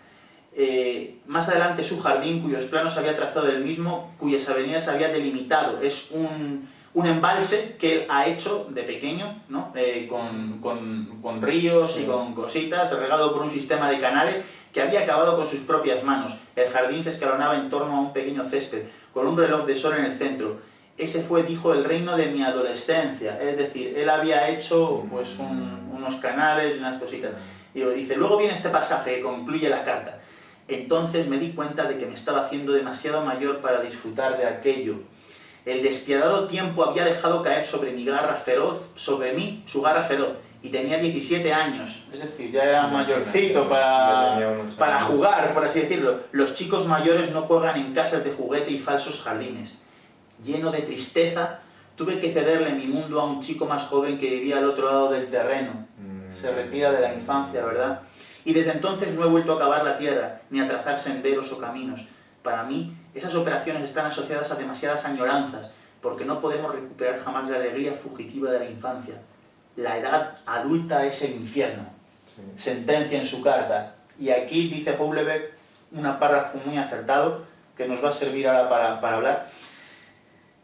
Más adelante su jardín, cuyos planos había trazado él mismo, cuyas avenidas había delimitado. Es un embalse que él ha hecho de pequeño, ¿no? Con ríos y con cositas, regado por un sistema de canales que había acabado con sus propias manos. El jardín se escalonaba en torno a un pequeño césped, con un reloj de sol en el centro. Ese fue, dijo, el reino de mi adolescencia. Es decir, él había hecho pues unos canales y unas cositas. Y dice: luego viene este pasaje que concluye la carta. Entonces me di cuenta de que me estaba haciendo demasiado mayor para disfrutar de aquello. El despiadado tiempo había dejado caer sobre mi garra feroz, sobre mí, su garra feroz, y tenía 17 años, es decir, ya era mayorcito para jugar, por así decirlo. Los chicos mayores no juegan en casas de juguete y falsos jardines. Lleno de tristeza, tuve que cederle mi mundo a un chico más joven que vivía al otro lado del terreno. Se retira de la infancia, ¿verdad? Y desde entonces no he vuelto a cavar la tierra, ni a trazar senderos o caminos. Para mí, esas operaciones están asociadas a demasiadas añoranzas, porque no podemos recuperar jamás la alegría fugitiva de la infancia. La edad adulta es el infierno. Sí. Sentencia en su carta. Y aquí dice Houellebecq un párrafo muy acertado, que nos va a servir ahora para hablar.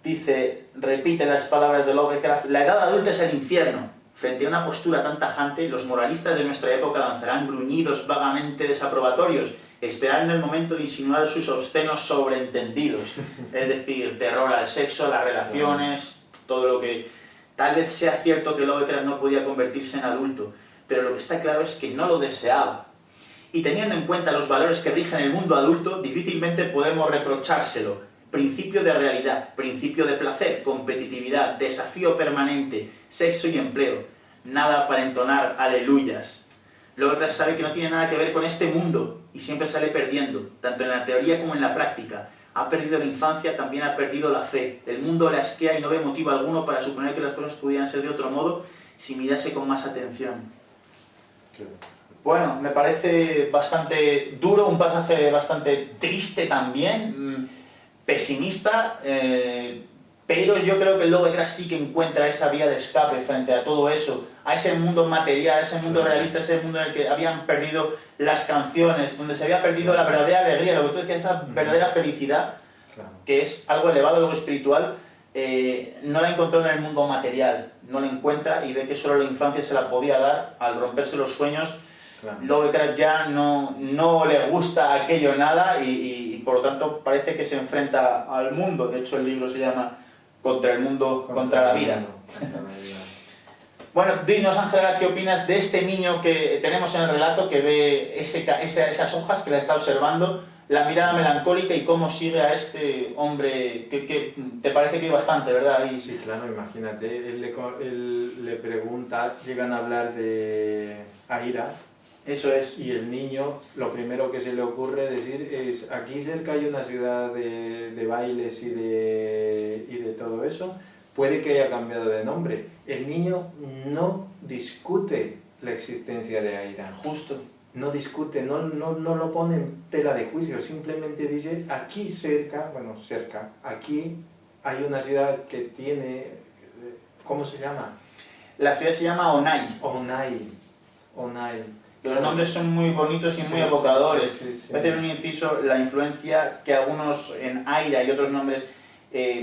Dice, repite las palabras de Lovecraft: la edad adulta es el infierno. Frente a una postura tan tajante, los moralistas de nuestra época lanzarán gruñidos vagamente desaprobatorios, esperando el momento de insinuar sus obscenos sobreentendidos. Es decir, terror al sexo, las relaciones, todo lo que... Tal vez sea cierto que Lovecraft no podía convertirse en adulto, pero lo que está claro es que no lo deseaba. Y teniendo en cuenta los valores que rigen el mundo adulto, difícilmente podemos reprochárselo. Principio de realidad, principio de placer, competitividad, desafío permanente, sexo y empleo. Nada para entonar aleluyas. Lovecraft sabe que no tiene nada que ver con este mundo y siempre sale perdiendo, tanto en la teoría como en la práctica. Ha perdido la infancia, también ha perdido la fe. El mundo le asquea y no ve motivo alguno para suponer que las cosas pudieran ser de otro modo si mirase con más atención. Bueno, me parece bastante duro, un pasaje bastante triste también, pesimista, pero yo creo que el Lovecraft sí que encuentra esa vía de escape frente a todo eso, a ese mundo material, a ese mundo realista, ese mundo en el que habían perdido las canciones, donde se había perdido la verdadera alegría, lo que tú decías, esa verdadera felicidad, que es algo elevado, algo espiritual. No la encontró en el mundo material, no la encuentra y ve que solo la infancia se la podía dar al romperse los sueños. Claro. Lovecraft ya no le gusta aquello nada y por lo tanto parece que se enfrenta al mundo. De hecho el libro se llama Contra el mundo, contra la vida. Bueno, dinos, Ángela, ¿qué opinas de este niño que tenemos en el relato que ve esas hojas, que la está observando, la mirada melancólica y cómo sigue a este hombre que te parece que hay bastante, ¿verdad? Sí, claro, imagínate, él le pregunta, llegan a hablar de Aira, Eso es. Y el niño, lo primero que se le ocurre decir es, aquí cerca hay una ciudad de bailes y de todo eso, puede que haya cambiado de nombre. El niño no discute la existencia de Aira. Justo. No discute, no lo pone en tela de juicio, simplemente dice, aquí cerca, aquí hay una ciudad que tiene, ¿cómo se llama? La ciudad se llama Onai. Onai. Los nombres son muy bonitos y muy evocadores. Sí. Voy a hacer un inciso, la influencia que algunos en Aira y otros nombres,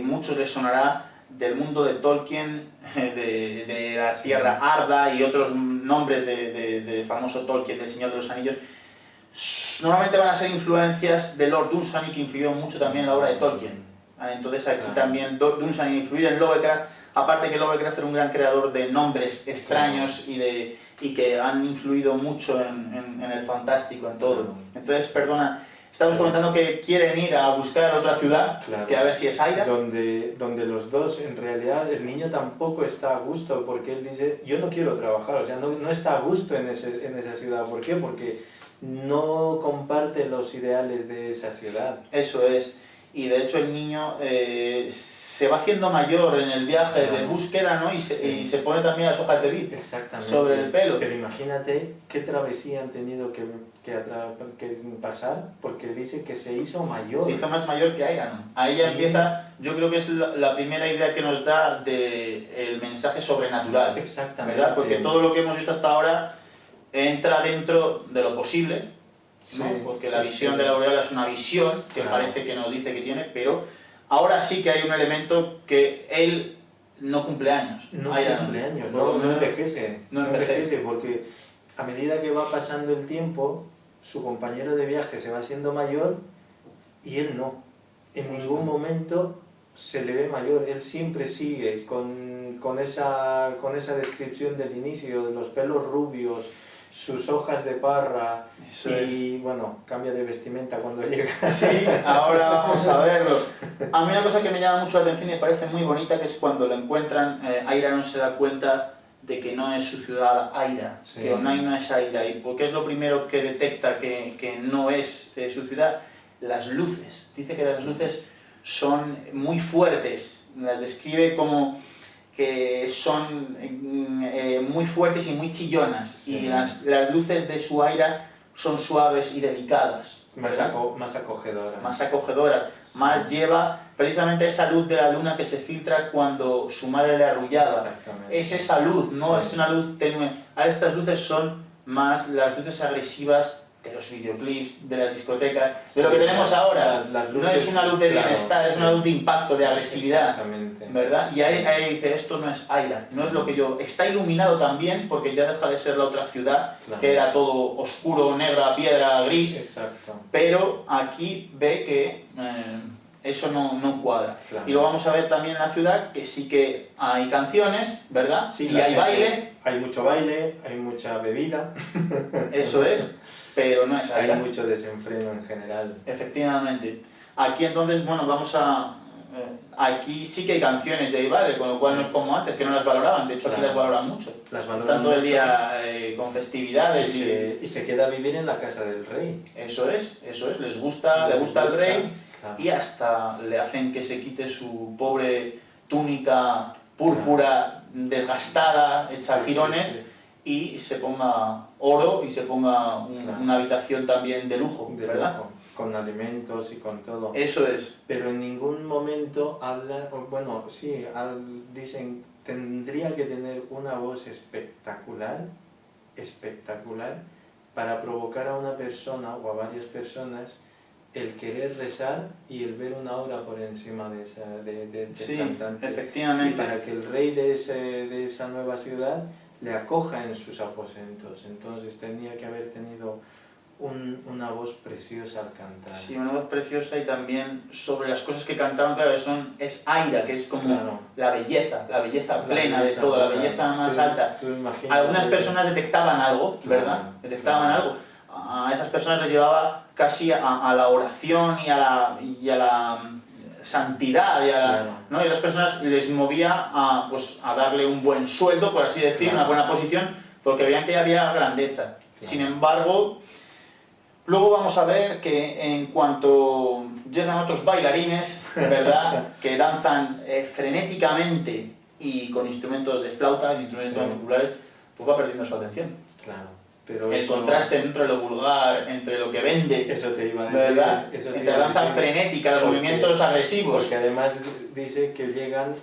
muchos les sonará del mundo de Tolkien, de la Tierra Arda y otros nombres de famoso Tolkien, del Señor de los Anillos. Normalmente van a ser influencias de Lord Dunsany, que influyó mucho también en la obra de Tolkien. Entonces aquí también Dunsany influir en Lovecraft, aparte que Lovecraft era un gran creador de nombres extraños y que han influido mucho en el fantástico, en todo. Entonces, perdona, estamos comentando que quieren ir a buscar otra ciudad, que a ver si es Aira. Donde los dos, en realidad, el niño tampoco está a gusto, porque él dice, yo no quiero trabajar, o sea, no está a gusto en esa ciudad. ¿Por qué? Porque no comparte los ideales de esa ciudad. Eso es. Y de hecho el niño se va haciendo mayor en el viaje de búsqueda, ¿no? Y se pone también las hojas de vid sobre el pelo. Pero imagínate qué travesía han tenido que pasar, porque dice que se hizo mayor. Se hizo más mayor que Aira, ¿no? Ahí ya empieza, yo creo que es la primera idea que nos da del mensaje sobrenatural. Exactamente. ¿Verdad? Porque todo lo que hemos visto hasta ahora entra dentro de lo posible, ¿no? Porque la visión de la aureola es una visión que parece que nos dice que tiene, pero ahora sí que hay un elemento que él no cumple años. No envejece. No envejece. Porque a medida que va pasando el tiempo, su compañero de viaje se va haciendo mayor y él no. En ningún momento se le ve mayor, él siempre sigue con esa descripción del inicio, de los pelos rubios, sus hojas de parra. Eso y bueno, cambia de vestimenta cuando llega. Sí, ahora vamos a verlo. A mí una cosa que me llama mucho la atención y me parece muy bonita, que es cuando lo encuentran, Aira no se da cuenta de que no es su ciudad Aira, que Onai no es Aira. ¿Y porque es lo primero que detecta que no es su ciudad? Las luces. Dice que las luces son muy fuertes, las describe como que son muy fuertes y muy chillonas, y las luces de su Aira son suaves y delicadas. Más acogedoras. Más acogedoras, más lleva precisamente esa luz de la luna que se filtra cuando su madre le arrullaba. Es esa luz, no es una luz tenue. Ahora estas luces son más las luces agresivas de los videoclips, de las discotecas, de lo que tenemos ahora. Las luces, no es una luz de bienestar, es una luz de impacto, de agresividad, ¿verdad? Y ahí dice, esto no es Aira, no es lo que yo... Está iluminado también, porque ya deja de ser la otra ciudad, que era todo oscuro, negra, piedra, gris, pero aquí ve que eso no cuadra. Y lo vamos a ver también en la ciudad, que sí que hay canciones, ¿verdad? Sí, y hay baile. Hay mucho baile, hay mucha bebida. Eso es. Pero no es Aira. Hay mucho desenfreno en general. Efectivamente. Aquí entonces, bueno, vamos a... aquí sí que hay canciones de baile, con lo cual no es como antes, que no las valoraban. De hecho, aquí las valoran mucho. Están todo el día con festividades. Y se queda a vivir en la casa del rey. Eso es. Le gusta el rey, y hasta le hacen que se quite su pobre túnica púrpura desgastada, hecha jirones, y se ponga oro y se ponga una habitación también de lujo, ¿verdad? Lujo, con alimentos y con todo. Eso es. Pero en ningún momento habla, bueno, sí, dicen, tendría que tener una voz espectacular, para provocar a una persona o a varias personas el querer rezar y el ver una obra por encima de cantante. Efectivamente. Y para que el rey de esa nueva ciudad le acoja en sus aposentos. Entonces tenía que haber tenido una voz preciosa al cantar. Sí, una voz preciosa, y también sobre las cosas que cantaban, claro, es Aira, que es como la belleza plena de todo, la belleza más alta. Algunas personas detectaban algo, ¿verdad? Detectaban algo. A esas personas les llevaba casi a la oración y a la santidad, ¿no? Y a las personas les movía a darle un buen sueldo, por así decir, una buena posición, porque veían que había grandeza. Sin embargo, luego vamos a ver que en cuanto llegan otros bailarines, ¿verdad?, que danzan frenéticamente y con instrumentos de flauta, instrumentos auriculares, pues va perdiendo su atención. Claro. Pero El contraste entre lo vulgar, entre lo que vende, eso te iba a decir, ¿verdad? eso te Entre iba la a danza decir, frenética, los movimientos agresivos. Porque además dice que llegan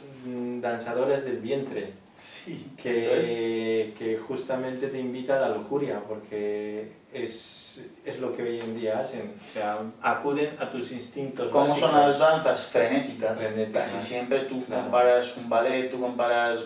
danzadores del vientre, Sí, que justamente te invita a la lujuria, porque es lo que hoy en día hacen, o sea, acuden a tus instintos ¿Cómo básicos. son las danzas? Frenéticas. Frenéticas. Casi siempre tú Claro. comparas un ballet, tú comparas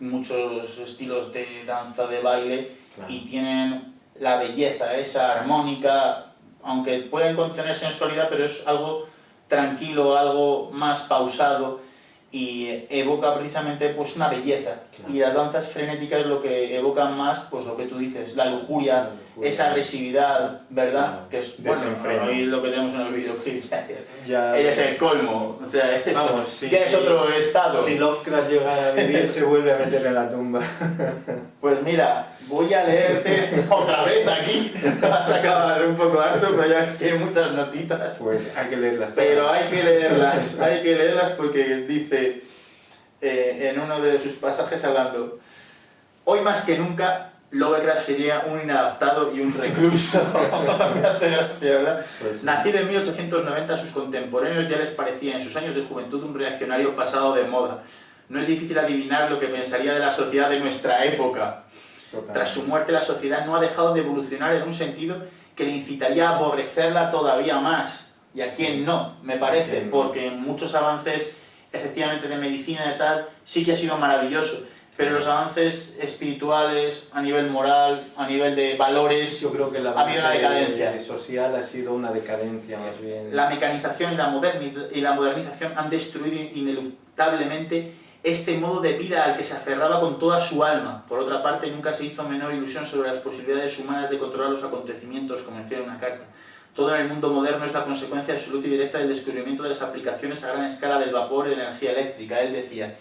muchos estilos de danza, de baile, Claro. y tienen la belleza, esa armónica, aunque pueden contener sensualidad, pero es algo tranquilo, algo más pausado y evoca precisamente pues una belleza. Claro. Y las danzas frenéticas lo que evocan más, pues lo que tú dices, la lujuria, esa agresividad, ¿verdad? Claro. Que es Desenfreno. hoy lo que tenemos en el videoclip Ya, es el colmo, o sea, es, vamos, sí, ya es otro estado. Si Lovecraft llegara a vivir, se vuelve a meter en la tumba. Pues mira, voy a leerte otra vez aquí, vas a acabar un poco harto, pero ya es que hay muchas notitas. Pues hay que leerlas todas. Pero hay que leerlas porque dice en uno de sus pasajes hablando: hoy más que nunca Lovecraft sería un inadaptado y un recluso. Me hace gracia, ¿verdad? Pues, Nacido en 1890, a sus contemporáneos ya les parecía en sus años de juventud un reaccionario pasado de moda. No es difícil adivinar lo que pensaría de la sociedad de nuestra época. totalmente. Tras su muerte, la sociedad no ha dejado de evolucionar en un sentido que le incitaría a aborrecerla todavía más. ¿Y a quién no? Me parece, porque en muchos avances, efectivamente, de medicina y tal, sí que ha sido maravilloso. Pero los avances espirituales, a nivel moral, a nivel de valores, Yo creo que la ha habido una base decadencia. social ha sido una decadencia más bien. La mecanización y la modernización han destruido ineluctablemente este modo de vida al que se aferraba con toda su alma. Por otra parte, nunca se hizo menor ilusión sobre las posibilidades humanas de controlar los acontecimientos, como escribe en una carta. Todo en el mundo moderno es la consecuencia absoluta y directa del descubrimiento de las aplicaciones a gran escala del vapor y de la energía eléctrica. Él decía,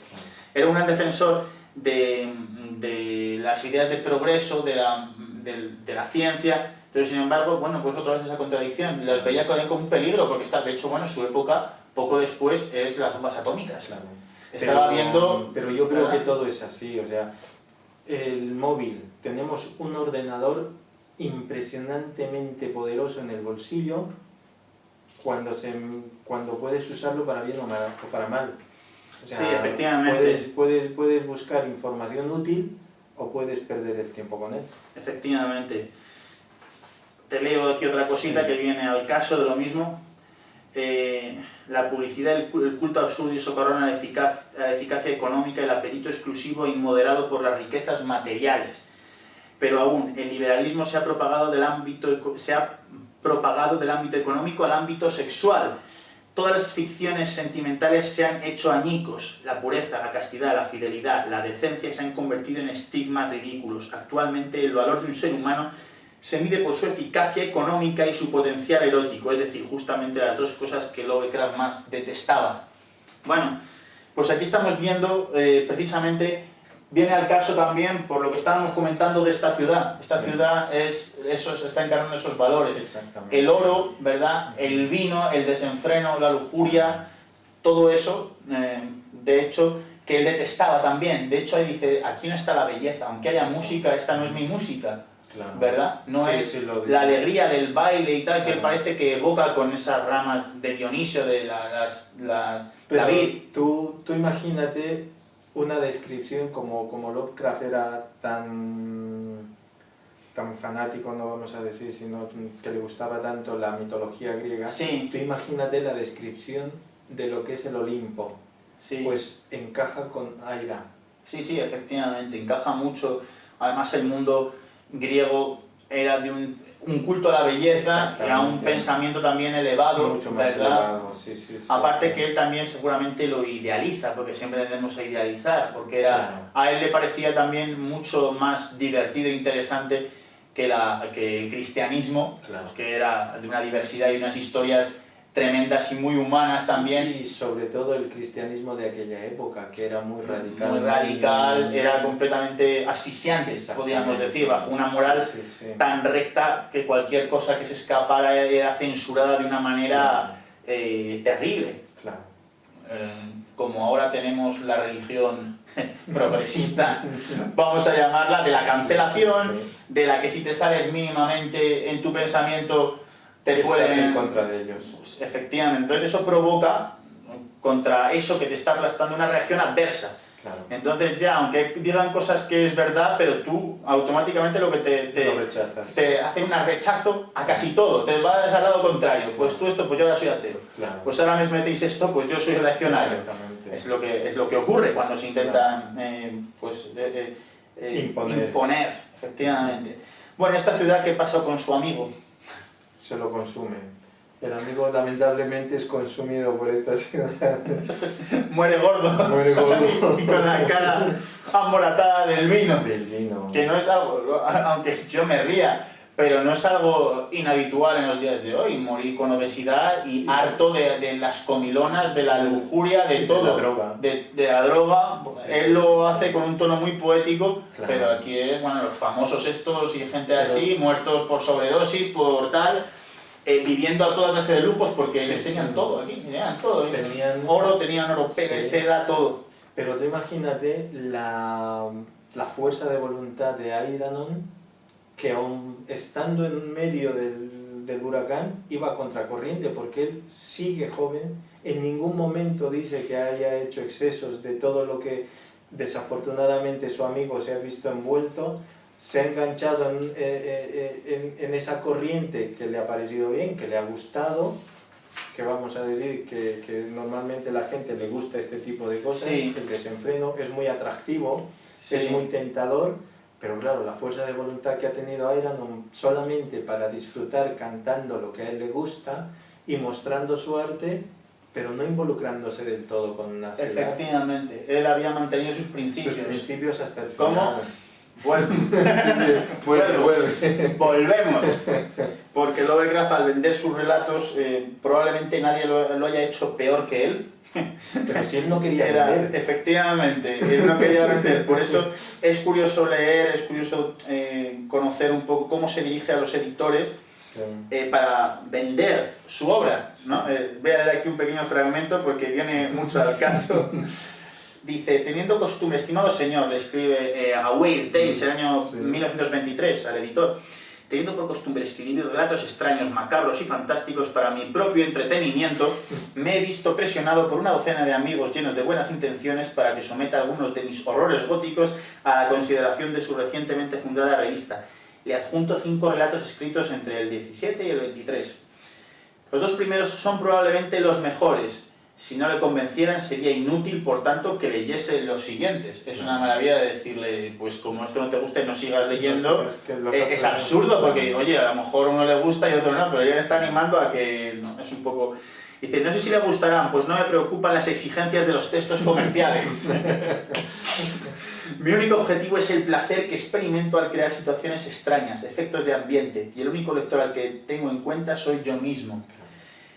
era un gran defensor de las ideas de progreso, de la ciencia, pero sin embargo, bueno, pues otra vez esa contradicción, las veía como un peligro, porque está, de hecho, bueno, su época, poco después, es las bombas atómicas. Claro. Estaba viendo... Pero yo creo ¿verdad? que todo es así, o sea, el móvil, tenemos un ordenador impresionantemente poderoso en el bolsillo cuando puedes usarlo para bien o para mal. O sea, Sí, efectivamente. Puedes buscar información útil o puedes perder el tiempo con él. Efectivamente. Te leo aquí otra cosita que viene al caso de lo mismo. La publicidad, el culto absurdo y socorrón a la eficacia económica, el apetito exclusivo e inmoderado por las riquezas materiales. Pero aún, el liberalismo se ha propagado del ámbito económico al ámbito sexual. Todas las ficciones sentimentales se han hecho añicos. La pureza, la castidad, la fidelidad, la decencia se han convertido en estigmas ridículos. Actualmente el valor de un ser humano se mide por su eficacia económica y su potencial erótico, es decir, justamente las dos cosas que Lovecraft más detestaba. Bueno, pues aquí estamos viendo precisamente, viene al caso también por lo que estábamos comentando de esta ciudad. Esta ciudad está encarnando esos valores. Exactamente. El oro, ¿verdad? El vino, el desenfreno, la lujuria, todo eso, de hecho, que él detestaba también. De hecho, ahí dice, aquí no está la belleza, aunque haya música, esta no es mi música. Claro. ¿Verdad? No Sí, es sí, lo dice. la alegría del baile y tal, que él Claro. parece que evoca con esas ramas de Dionisio, de la Pero vid. tú imagínate una descripción como Lovecraft era tan fanático, no vamos a decir, sino que le gustaba tanto la mitología griega. Sí, Tú imagínate la descripción de lo que es el Olimpo, sí. pues encaja con Aira. Sí, sí, efectivamente, encaja mucho. Además, el mundo griego era de un culto a la belleza y a un Exactamente. pensamiento también elevado, Mucho más ¿verdad? elevado, sí. Aparte que él también seguramente lo idealiza, porque siempre tendemos a idealizar, porque Claro. a él le parecía también mucho más divertido e interesante que el cristianismo, Claro. que era de una diversidad y unas historias tremendas y muy humanas también. Y sobre todo el cristianismo de aquella época, que era muy radical. Muy radical, era completamente asfixiante, podríamos decir, bajo una moral tan recta que cualquier cosa que se escapara era censurada de una manera terrible. Claro. Como ahora tenemos la religión progresista, vamos a llamarla, de la cancelación, de la que si te sales mínimamente en tu pensamiento te pueden... en contra de ellos. Pues, efectivamente, entonces eso provoca contra eso que te está aplastando una reacción adversa. Claro. Entonces ya, aunque digan cosas que es verdad, pero tú automáticamente lo que Lo rechazas. te hace un rechazo a casi todo, te vas al lado contrario, pues tú esto, pues yo ahora soy ateo, Claro. pues ahora me metéis esto, pues yo soy reaccionario. Exactamente. Es lo que ocurre cuando se intenta imponer, efectivamente. Bueno, esta ciudad, ¿qué pasó con su amigo? Se lo consume. El amigo lamentablemente es consumido por esta ciudad. Muere gordo. Muere gordo. Y con la cara amoratada del vino. Del vino. Que no es algo, aunque yo me ría, pero no es algo inhabitual en los días de hoy. Morir con obesidad y harto de las comilonas, de la lujuria, de todo. De la droga. De la droga. Sí, Él lo hace con un tono muy poético, Claro. pero aquí es, bueno, los famosos estos y gente así, muertos por sobredosis, por tal, viviendo a toda clase de lujos, porque les tenían todo aquí, tenían todo. Tenían Tenían oro, pere, Sí. seda, todo. Pero tú imagínate la fuerza de voluntad de Airanon, que aun estando en medio del huracán, iba a contracorriente, porque él sigue joven, en ningún momento dice que haya hecho excesos de todo lo que desafortunadamente su amigo se ha visto envuelto, se ha enganchado en esa corriente que le ha parecido bien, que le ha gustado, que vamos a decir que normalmente la gente le gusta este tipo de cosas, Sí. el desenfreno es muy atractivo, Sí. es muy tentador, pero claro, la fuerza de voluntad que ha tenido Airanon solamente para disfrutar cantando lo que a él le gusta y mostrando su arte, pero no involucrándose del todo con la ciudad. Efectivamente, él había mantenido sus principios. Sus principios hasta el final. ¿Cómo? Vuelve. Vuelve. Volvemos. Porque Lovecraft, al vender sus relatos, probablemente nadie lo haya hecho peor que él. Pero si él no quería vender. Efectivamente, él no quería vender. Por eso es curioso leer, es curioso conocer un poco cómo se dirige a los editores Sí. para vender su obra, ¿no? Voy a leer aquí un pequeño fragmento porque viene mucho al caso. Dice, teniendo costumbre, estimado señor, le escribe a Weir Tales el año 1923 al editor, teniendo por costumbre escribir relatos extraños, macabros y fantásticos para mi propio entretenimiento, me he visto presionado por una docena de amigos llenos de buenas intenciones para que someta algunos de mis horrores góticos a la consideración de su recientemente fundada revista. Le adjunto 5 relatos escritos entre el 17 y el 23. Los 2 primeros son probablemente los mejores. Si no le convencieran, sería inútil, por tanto, que leyese los siguientes. Es una maravilla de decirle, pues como esto no te gusta y no sigas leyendo, es absurdo, porque, oye, a lo mejor uno le gusta y otro no, pero ella está animando a que, no, es un poco... Dice, no sé si le gustarán, pues no me preocupan las exigencias de los textos comerciales. Mi único objetivo es el placer que experimento al crear situaciones extrañas, efectos de ambiente, y el único lector al que tengo en cuenta soy yo mismo.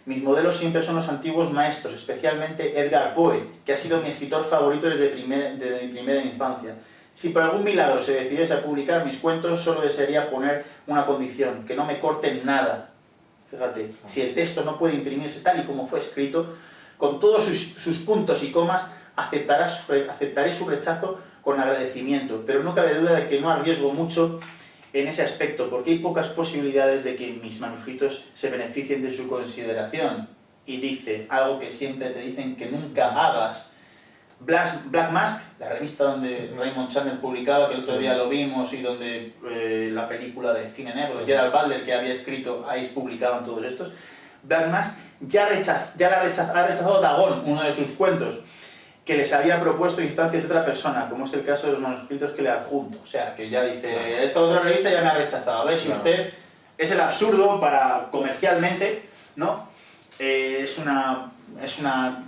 Mis modelos siempre son los antiguos maestros, especialmente Edgar Poe, que ha sido mi escritor favorito desde mi primera infancia. Si por algún milagro se decidiese a publicar mis cuentos, solo desearía poner una condición, que no me corten nada. Fíjate, si el texto no puede imprimirse tal y como fue escrito, con todos sus puntos y comas, aceptaré su rechazo con agradecimiento, pero no cabe duda de que no arriesgo mucho en ese aspecto, porque hay pocas posibilidades de que mis manuscritos se beneficien de su consideración. Y dice algo que siempre te dicen que nunca hagas. Black Mask, la revista donde Raymond Chandler publicaba, que el otro día lo vimos, y donde la película de cine negro, Gerald Butler, que había escrito, ahí publicaban todos estos. Black Mask ha rechazado Dagon, uno de sus cuentos, que les había propuesto instancias de otra persona, como es el caso de los manuscritos que le adjunto. O sea, que ya dice, esta otra revista ya me ha rechazado. A ver si usted es el absurdo para comercialmente, ¿no? Es una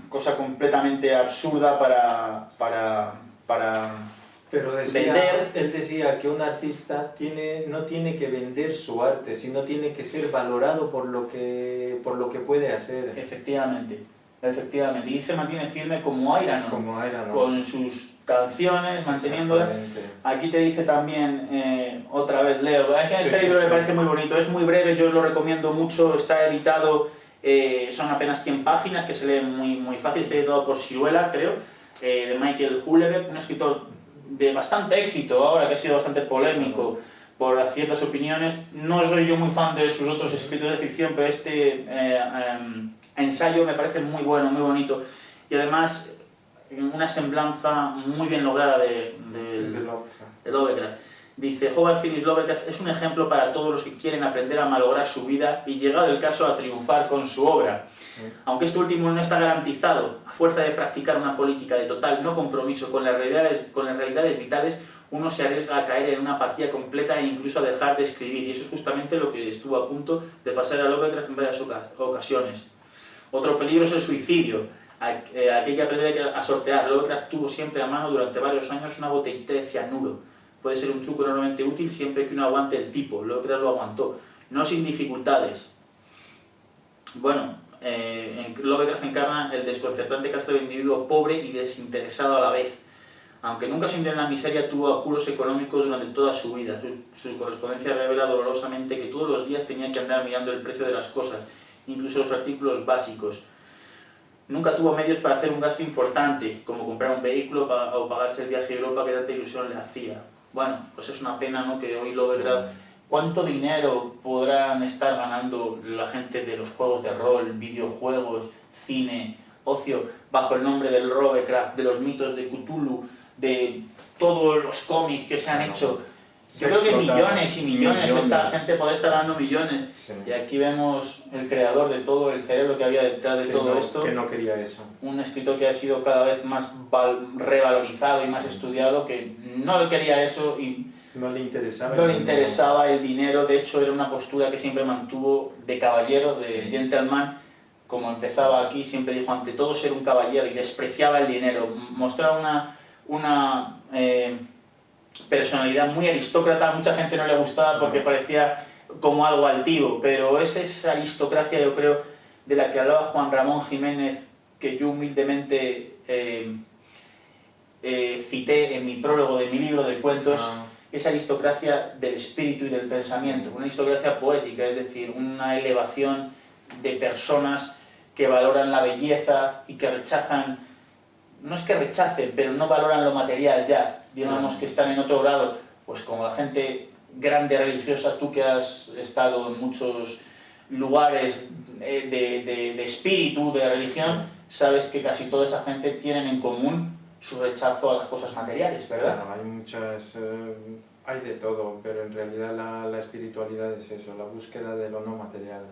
cosa completamente absurda para Pero vender. él decía que un artista no tiene que vender su arte, sino tiene que ser valorado por lo que puede hacer. Efectivamente, efectivamente. Y se mantiene firme como Aira, ¿no? Como era, ¿no? Con sus canciones, manteniéndolas. Aquí te dice también, otra vez leo, es que este libro me parece muy bonito, es muy breve, yo os lo recomiendo mucho, está editado, son apenas 100 páginas, que se lee muy, muy fácil, está editado por Siruela, creo, de Michael Houellebecq, un escritor de bastante éxito ahora, que ha sido bastante polémico por ciertas opiniones. No soy yo muy fan de sus otros escritos de ficción, pero este ensayo me parece muy bueno, muy bonito, y además una semblanza muy bien lograda de Lovecraft. Dice, Howard Phillips Lovecraft es un ejemplo para todos los que quieren aprender a malograr su vida y, llegado el caso, a triunfar con su obra. Aunque este último no está garantizado, a fuerza de practicar una política de total no compromiso con las realidades vitales, uno se arriesga a caer en una apatía completa e incluso a dejar de escribir, y eso es justamente lo que estuvo a punto de pasar a Lovecraft en varias ocasiones. Otro peligro es el suicidio, aquel que aprender a sortear. Lovecraft tuvo siempre a mano durante varios años una botellita de cianuro. Puede ser un truco enormemente útil siempre que uno aguante el tipo. Lovecraft lo aguantó, no sin dificultades. Bueno, Lovecraft encarna el desconcertante caso del individuo pobre y desinteresado a la vez. Aunque nunca se hundió en la miseria, tuvo apuros económicos durante toda su vida. Su correspondencia revela dolorosamente que todos los días tenía que andar mirando el precio de las cosas, incluso los artículos básicos. Nunca tuvo medios para hacer un gasto importante, como comprar un vehículo o pagarse el viaje a Europa que tanta ilusión le hacía. Bueno, pues es una pena, ¿no?, que hoy Lovecraft... ¿Cuánto dinero podrán estar ganando la gente de los juegos de rol, videojuegos, cine, ocio, bajo el nombre del Lovecraft, de los mitos de Cthulhu, de todos los cómics que se han hecho? Yo creo que millones y millones, esta gente puede estar ganando millones. Sí. Y aquí vemos el creador de todo, el cerebro que había detrás de todo esto. Que no quería eso. Un escritor que ha sido cada vez más revalorizado y más estudiado, que no quería eso y no le interesaba el dinero. De hecho, era una postura que siempre mantuvo de caballero, de gentleman. Como empezaba aquí, siempre dijo ante todo ser un caballero, y despreciaba el dinero. Mostraba una personalidad muy aristócrata. A mucha gente no le gustaba porque parecía como algo altivo, pero es esa aristocracia, yo creo, de la que hablaba Juan Ramón Jiménez, que yo humildemente cité en mi prólogo de mi libro de cuentos. Esa aristocracia del espíritu y del pensamiento, una aristocracia poética, es decir, una elevación de personas que valoran la belleza y que rechazan, no es que rechacen, pero no valoran lo material ya, digamos que están en otro grado, pues como la gente grande religiosa, tú que has estado en muchos lugares de espíritu, de religión, sabes que casi toda esa gente tienen en común su rechazo a las cosas materiales, ¿verdad? Claro, hay muchas... hay de todo, pero en realidad la espiritualidad es eso, la búsqueda de lo no material.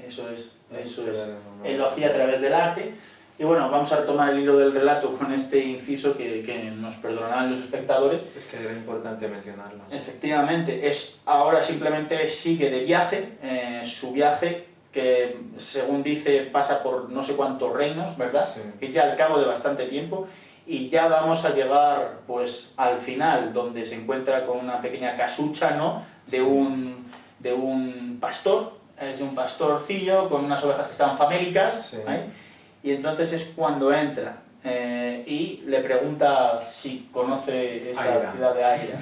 Eso es, eso es. Él lo hacía a través del arte. Y bueno, vamos a retomar el hilo del relato con este inciso que nos perdonarán los espectadores. Es que era importante mencionarlo. Efectivamente, ahora simplemente sigue de viaje, su viaje, que según dice pasa por no sé cuántos reinos, ¿verdad? Sí. Y ya al cabo de bastante tiempo. Y ya vamos a llegar pues al final, donde se encuentra con una pequeña casucha, ¿no?, de un pastor, es un pastorcillo con unas ovejas que estaban famélicas, sí. Y entonces es cuando entra y le pregunta si conoce esa ciudad de Aira.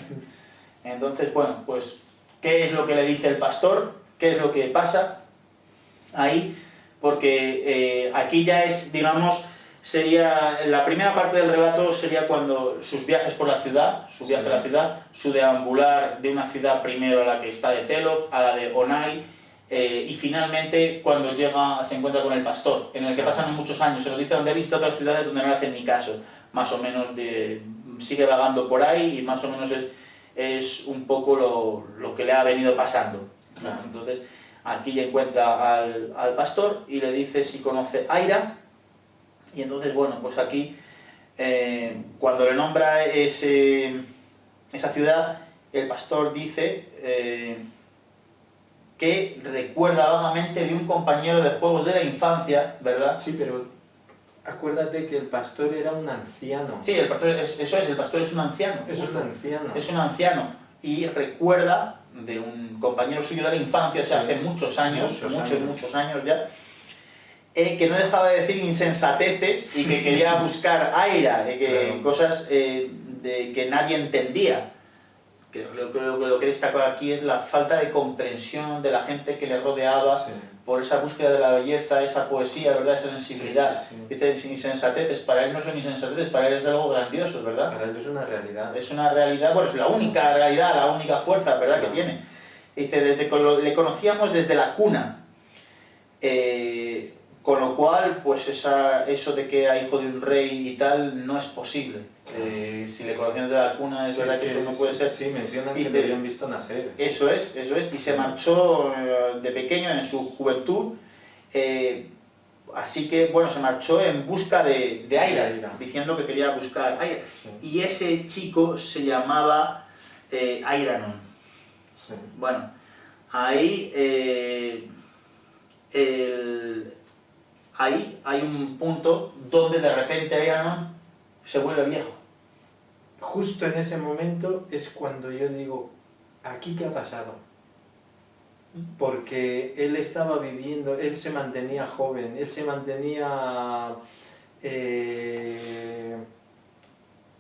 Entonces, bueno, pues, ¿qué es lo que le dice el pastor? ¿Qué es lo que pasa ahí? Porque aquí ya es, digamos, sería, la primera parte del relato sería cuando sus viajes por la ciudad, su viaje a la ciudad, su deambular de una ciudad primero a la que está de Teloth, a la de Onai, y finalmente cuando llega se encuentra con el pastor, en el que pasan muchos años. Se nos dice donde ha visitado otras ciudades donde no le hacen ni caso, más o menos sigue vagando por ahí y más o menos es un poco lo que le ha venido pasando. Entonces aquí ya encuentra al pastor y le dice si conoce Aira. Y entonces, bueno, pues aquí, cuando le nombra esa ciudad, el pastor dice que recuerda vagamente de un compañero de juegos de la infancia, ¿verdad? Sí, pero Acuérdate que el pastor era un anciano. Sí, el pastor el pastor es un anciano. Es un anciano. Es un anciano y recuerda de un compañero suyo de la infancia, o sea, hace muchos años ya, que no dejaba de decir insensateces y que quería buscar aira, Claro. cosas que nadie entendía. Que lo que destaca aquí es la falta de comprensión de la gente que le rodeaba, Sí. por esa búsqueda de la belleza, esa poesía, ¿verdad? Esa sensibilidad. Sí, sí, sí. Dice insensateces, para él no son insensateces, para él es algo grandioso, ¿verdad? Para él es una realidad. Es una realidad, bueno, es la única realidad, la única fuerza, ¿verdad?, que tiene. Dice, le conocíamos desde la cuna, con lo cual, pues eso de que era hijo de un rey y tal, no es posible. Si le conocían desde la cuna, es verdad que eso no puede ser. Sí, mencionan que Dice, lo habían visto nacer. Eso es, y se marchó de pequeño, en su juventud, así que, bueno, se marchó en busca de aira, diciendo que quería buscar aira. Sí. Y ese chico se llamaba Airanon. Sí. Bueno, ahí, ahí hay un punto donde de repente Airanon se vuelve viejo. Justo en ese momento es cuando yo digo, ¿aquí qué ha pasado? Porque él estaba viviendo, él se mantenía joven, él se mantenía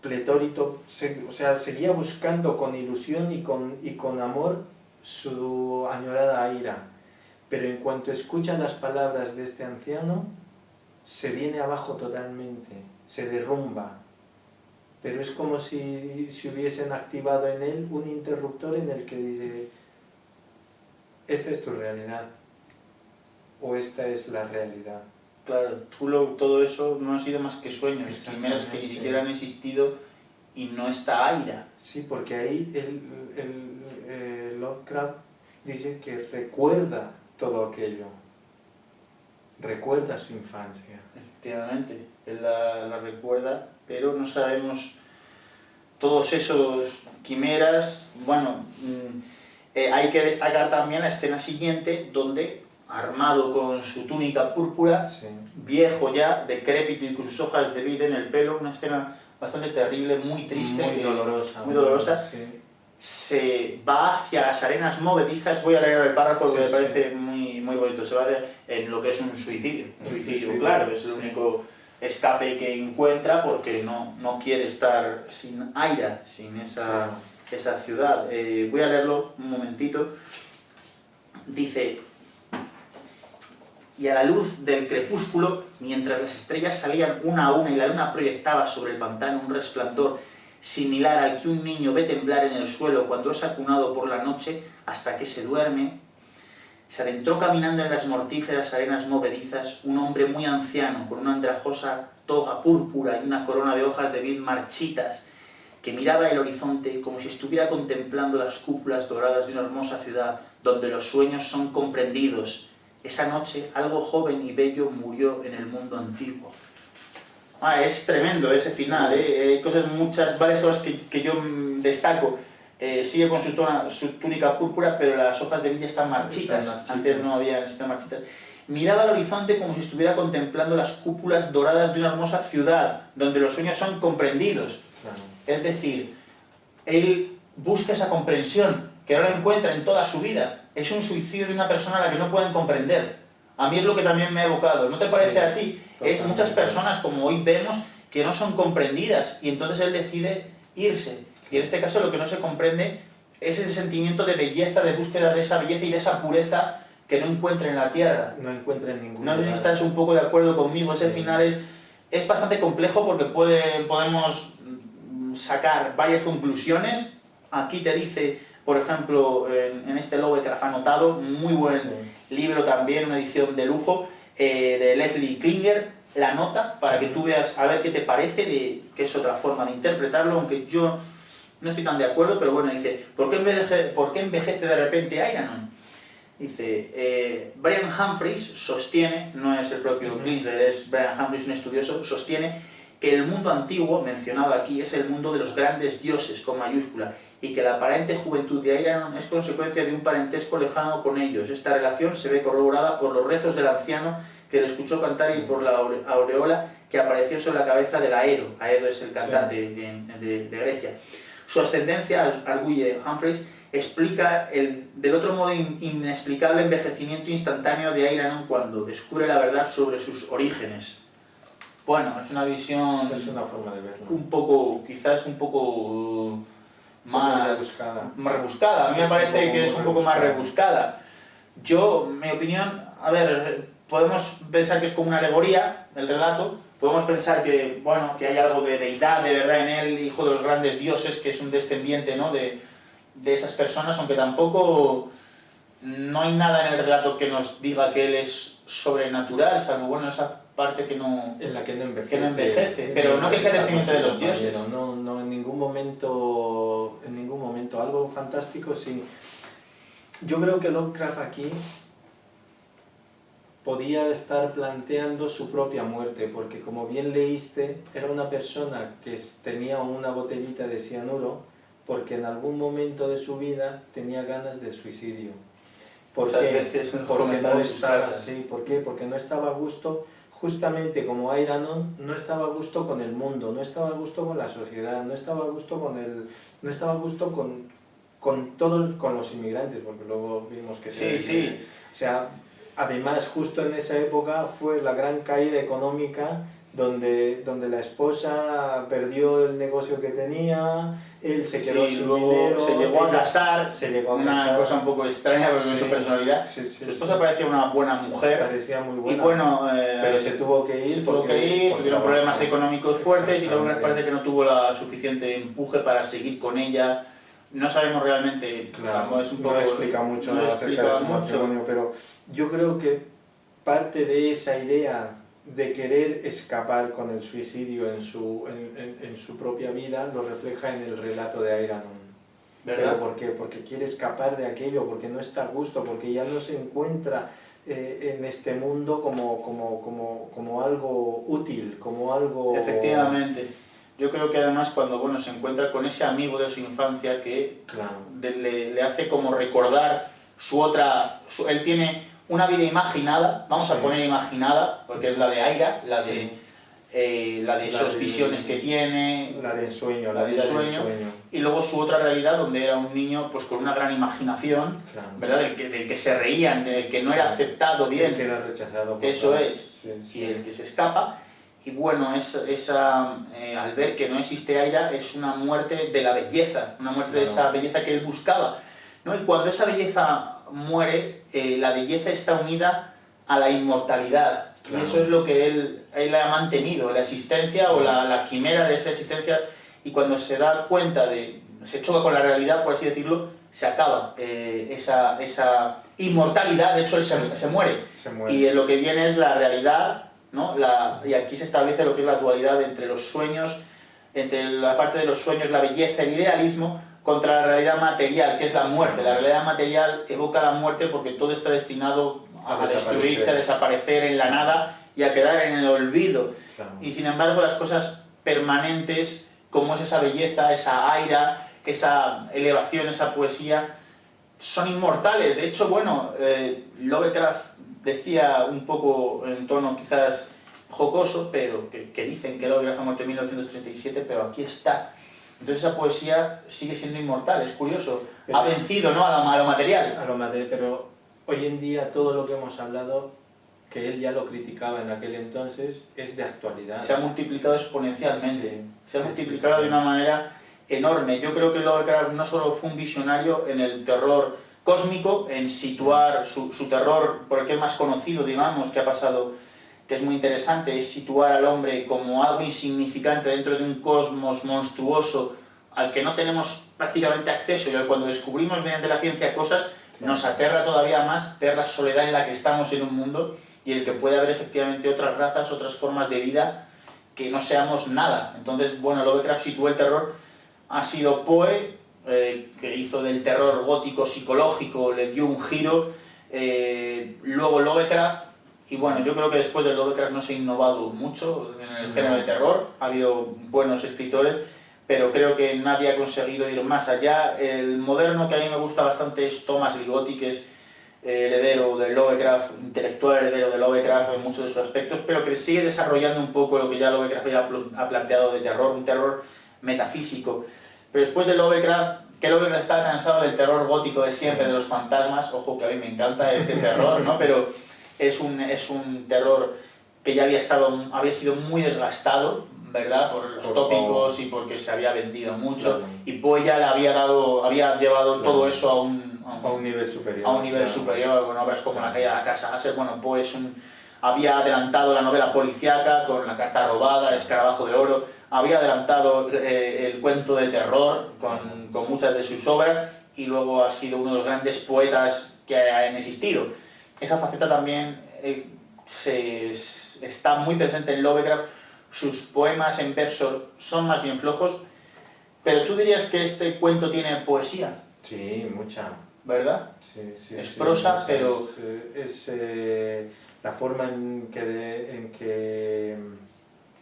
pletórico, o sea, seguía buscando con ilusión y con amor su añorada ira. Pero en cuanto escucha las palabras de este anciano, se viene abajo totalmente, se derrumba. Pero es como si hubiesen activado en él un interruptor en el que dice, esta es tu realidad, o esta es la realidad. Claro, todo eso no han sido más que sueños, quimeras que ni siquiera han existido y no está aira. Sí, porque ahí Lovecraft dice que recuerda todo aquello, recuerda su infancia. Efectivamente, él la recuerda, pero no sabemos todos esos quimeras. Bueno, hay que destacar también la escena siguiente, donde, armado con su túnica púrpura, Sí. viejo ya, decrépito y con sus hojas de vid en el pelo, una escena bastante terrible, muy triste, Muy dolorosa. muy dolorosa. Sí. Se va hacia las arenas movedizas. Voy a leer el párrafo que Sí, me sí. parece muy, muy bonito. Se va en lo que es un suicidio. Un suicidio, claro, es el único escape que encuentra porque no quiere estar sin Aira, sin esa ciudad. Voy a leerlo un momentito. Dice: y a la luz del crepúsculo, mientras las estrellas salían una a una y la luna proyectaba sobre el pantano un resplandor similar al que un niño ve temblar en el suelo cuando es acunado por la noche hasta que se duerme, se adentró caminando en las mortíferas arenas movedizas un hombre muy anciano, con una andrajosa toga púrpura y una corona de hojas de vid marchitas, que miraba el horizonte como si estuviera contemplando las cúpulas doradas de una hermosa ciudad donde los sueños son comprendidos. Esa noche, algo joven y bello murió en el mundo antiguo. Es tremendo ese final, hay varias cosas que yo destaco. Sigue con su túnica púrpura, pero las hojas de vid están marchitas. Antes no había estado marchitas. Miraba al horizonte como si estuviera contemplando las cúpulas doradas de una hermosa ciudad, donde los sueños son comprendidos. Claro. Es decir, él busca esa comprensión, que no la encuentra en toda su vida. Es un suicidio de una persona a la que no pueden comprender. A mí es lo que también me ha evocado. ¿No te parece a ti? Es muchas personas, como hoy vemos, que no son comprendidas, y entonces él decide irse. Y en este caso lo que no se comprende es ese sentimiento de belleza, de búsqueda de esa belleza y de esa pureza que no encuentra en la tierra. No encuentra en ningún No sé si lugar. estás un poco de acuerdo conmigo. Ese final es bastante complejo porque podemos sacar varias conclusiones. Aquí te dice, por ejemplo, en este Lovecraft anotado, muy buen libro también, una edición de lujo, de Leslie Klinger, la nota, para que tú veas a ver qué te parece, que es otra forma de interpretarlo, aunque yo no estoy tan de acuerdo, pero bueno, dice, ¿por qué envejece de repente Airanon? Dice, Brian Humphreys sostiene, no es el propio Klinger, es Brian Humphreys, un estudioso, sostiene que el mundo antiguo, mencionado aquí, es el mundo de los grandes dioses, con mayúscula, y que la aparente juventud de Airanon es consecuencia de un parentesco lejano con ellos. Esta relación se ve corroborada por los rezos del anciano que le escuchó cantar y por la aureola que apareció sobre la cabeza del Aedo. Aedo es el cantante de Grecia. Su ascendencia, arguye Humphreys, explica el del otro modo inexplicable envejecimiento instantáneo de Irenon cuando descubre la verdad sobre sus orígenes. Bueno, es una visión... Es una forma de verlo. Un poco, quizás un poco más rebuscada. A mí me parece que es un poco más rebuscada. Yo, mi opinión, a ver, podemos pensar que es como una alegoría, el relato, podemos pensar que, bueno, que hay algo de deidad, de verdad en él, hijo de los grandes dioses, que es un descendiente, ¿no?, de esas personas, aunque tampoco no hay nada en el relato que nos diga que él es sobrenatural, salvo, bueno, esa parte que no... En la que no envejece. Pero no que sea descendiente de los dioses. No, en ningún momento, algo fantástico, sí. Yo creo que Lovecraft aquí podía estar planteando su propia muerte, porque como bien leíste, era una persona que tenía una botellita de cianuro porque en algún momento de su vida tenía ganas del suicidio. Muchas veces porque no estaba, sí, ¿por qué? Porque no estaba a gusto, justamente como Irenon, no estaba a gusto con el mundo, no estaba a gusto con la sociedad, no estaba a gusto con los inmigrantes, porque luego vimos que sí. O sea, además justo en esa época fue la gran caída económica donde la esposa perdió el negocio que tenía, él se quedó sin dinero, se llegó a casar, una cosa un poco extraña por su personalidad. Su esposa parecía una buena mujer, parecía muy buena, y bueno, pero se tuvo que ir, porque tuvieron problemas económicos fuertes y luego parece que no tuvo la suficiente empuje para seguir con ella. No sabemos realmente, claro, es un poco, no explica mucho acerca de su matrimonio, pero yo creo que parte de esa idea de querer escapar con el suicidio en su propia vida lo refleja en el relato de Irenon. ¿Verdad? ¿Pero por qué? Porque quiere escapar de aquello, porque no está a gusto, porque ya no se encuentra en este mundo como algo útil, como algo... Efectivamente. Yo creo que además cuando se encuentra con ese amigo de su infancia que le hace como recordar su otra... él tiene una vida imaginada, vamos a poner imaginada, porque es la de Aira, la de esas visiones que tiene, la del sueño, la del sueño, y luego su otra realidad donde era un niño pues con una gran imaginación, ¿verdad? Del que se reían, del que no era aceptado bien, el que era rechazado. Eso es, y el que se escapa. Y bueno, al ver que no existe Aira, es una muerte de la belleza, una muerte de esa belleza que él buscaba, ¿no? Y cuando esa belleza muere, la belleza está unida a la inmortalidad, y eso es lo que él ha mantenido, la existencia o la quimera de esa existencia, y cuando se da cuenta se choca con la realidad, por así decirlo, se acaba esa inmortalidad. De hecho él se muere, y lo que viene es la realidad, ¿no? Y aquí se establece lo que es la dualidad entre los sueños, entre la parte de los sueños, la belleza, el idealismo, contra la realidad material, que es la muerte. La realidad material evoca la muerte porque todo está destinado a destruirse, a desaparecer en la nada y a quedar en el olvido. Y sin embargo las cosas permanentes, como es esa belleza, esa aira, esa elevación, esa poesía, son inmortales. De hecho, Lovecraft decía un poco en tono quizás jocoso, pero que dicen que Lovecraft ha muerto en 1937, pero aquí está. Entonces esa poesía sigue siendo inmortal, es curioso. Ha vencido, ¿no?, a lo material. A lo material, pero hoy en día todo lo que hemos hablado, que él ya lo criticaba en aquel entonces, es de actualidad. Se ha multiplicado exponencialmente, se ha multiplicado de una manera enorme. Yo creo que Lovecraft no solo fue un visionario en el terror cósmico, en situar su terror, por el que es más conocido, digamos, que ha pasado, que es muy interesante, es situar al hombre como algo insignificante dentro de un cosmos monstruoso al que no tenemos prácticamente acceso, y cuando descubrimos mediante la ciencia cosas, nos aterra todavía más ver la soledad en la que estamos en un mundo y el que puede haber efectivamente otras razas, otras formas de vida, que no seamos nada. Entonces, Lovecraft situó el terror, ha sido Poe, que hizo del terror gótico psicológico, le dio un giro, luego Lovecraft. Y yo creo que después de Lovecraft no se ha innovado mucho en el género de terror, ha habido buenos escritores, pero creo que nadie ha conseguido ir más allá. El moderno que a mí me gusta bastante es Thomas Ligotti, que es heredero de Lovecraft, intelectual heredero de Lovecraft en muchos de sus aspectos, pero que sigue desarrollando un poco lo que ya Lovecraft ha planteado de terror, un terror metafísico. Pero después de Lovecraft, que Lovecraft estaba cansado del terror gótico de siempre, de los fantasmas, ojo que a mí me encanta ese terror, ¿no? Pero es un terror que ya había sido muy desgastado, ¿verdad? Por los tópicos y porque se había vendido mucho, Claro. y Poe ya le había llevado todo eso a un nivel superior. a un nivel superior, con obras como La caída de la casa Asher. Bueno, Poe había adelantado la novela policíaca con La carta robada, El escarabajo de oro, había adelantado el cuento de terror con muchas de sus obras, y luego ha sido uno de los grandes poetas que han existido. Esa faceta también está muy presente en Lovecraft. Sus poemas en verso son más bien flojos, pero tú dirías que este cuento tiene poesía, Sí, mucha. ¿verdad? Sí, sí, Es sí, prosa, o sea, pero... Es la forma en que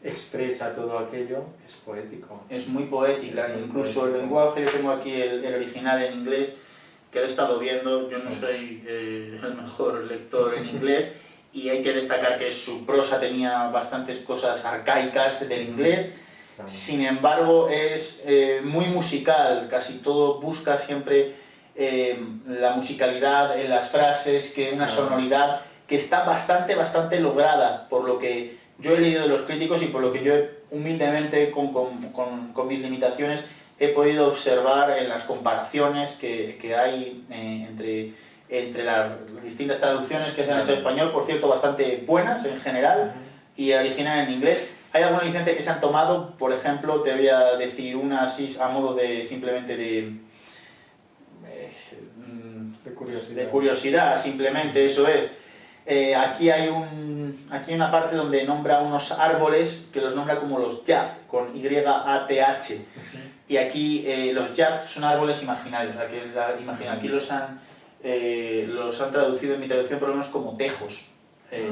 expresa todo aquello es poético. Es muy poética, Es muy incluso poético. el lenguaje, yo tengo aquí el original en inglés, que lo he estado viendo. Yo no soy el mejor lector en inglés, y hay que destacar que su prosa tenía bastantes cosas arcaicas del inglés. Claro. Sin embargo, es muy musical, casi todo busca siempre la musicalidad en las frases, que una sonoridad que está bastante lograda, por lo que yo he leído de los críticos y por lo que yo humildemente, con mis limitaciones, he podido observar en las comparaciones que hay entre las distintas traducciones que se han hecho en español, por cierto, bastante buenas en general, y original en inglés. Hay alguna licencia que se han tomado, por ejemplo, te voy a decir una así a modo de simplemente de curiosidad, simplemente, eso es. Aquí hay una parte donde nombra unos árboles, que los nombra como los Yath, con Y-A-T-H. Y aquí los Yath son árboles imaginarios. Aquí los han traducido, en mi traducción por lo menos, como tejos.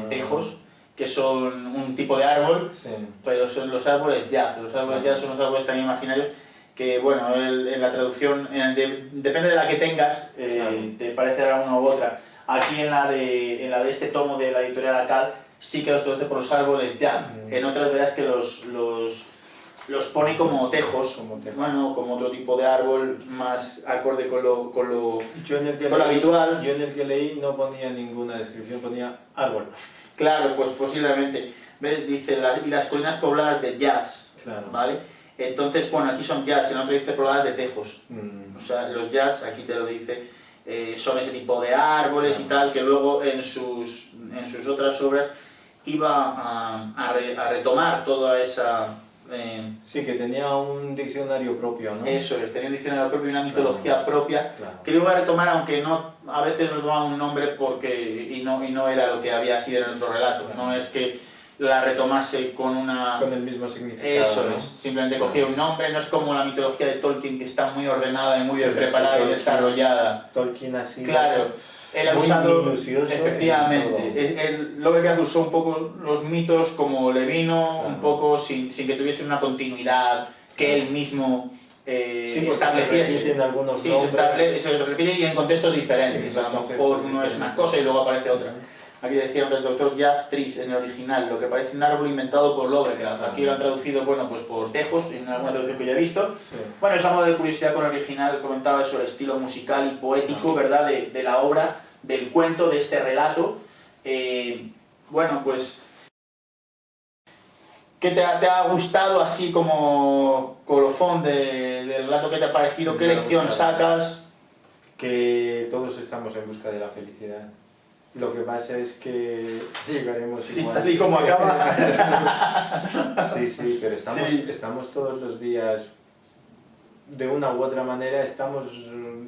Tejos, que son un tipo de árbol, Sí. pero son los árboles Yath. Los árboles Yath son los árboles también imaginarios, que bueno, en la traducción, depende de la que tengas, te parecerá una u otra. Aquí en la de este tomo de la editorial Akal sí que los traduce por los árboles Yath. En otras verás que los pone como tejos, bueno, como otro tipo de árbol más acorde con lo habitual. Yo en el que leí no ponía ninguna descripción, ponía árbol. Claro, pues posiblemente. ¿Ves? Dice, y las colinas pobladas de Yaths, Claro. ¿vale? Entonces, bueno, aquí son Yaths, en otro dice pobladas de tejos. O sea, los Yaths, aquí te lo dice, son ese tipo de árboles y tal, que luego en sus otras obras iba a retomar toda esa... Sí, que tenía un diccionario propio, ¿no? Eso es, tenía un diccionario propio y una mitología propia, Claro. que lo iba a retomar, aunque no, a veces no tomaba un nombre y no era lo que había sido en otro relato. No es que la retomase con el mismo significado. Eso ¿no? es, simplemente cogía un nombre. No es como la mitología de Tolkien, que está muy ordenada y muy bien Pero es que preparada y Tolkien- desarrollada. Tolkien así. Claro, él ha muy usado, minucioso en efectivamente, Lovecraft usó un poco los mitos como le vino, Claro. un poco sin que tuviesen una continuidad que él mismo Sí, porque estableciese. se repiten algunos Sí, nombres. se repite, y en contextos diferentes. Sí, A lo mejor contextos uno es una diferentes. cosa y luego aparece otra. Aquí decía el doctor Jack Tris en el original, lo que parece un árbol inventado por Lovecraft. Aquí lo han traducido, bueno, pues por tejos, en alguna traducción que yo he visto. Sí. Bueno, es algo de curiosidad con el original, comentaba eso, el estilo musical y poético, ¿verdad?, de la obra, del cuento, de este relato. Bueno, pues... ¿Qué te ha gustado así como colofón del relato? ¿Qué te ha parecido? ¿Qué Me ha lección gustado. sacas? Que todos estamos en busca de la felicidad. Lo que pasa es que llegaremos Sí, igual. tal y como acaba. Sí, pero Sí. estamos todos los días, de una u otra manera, estamos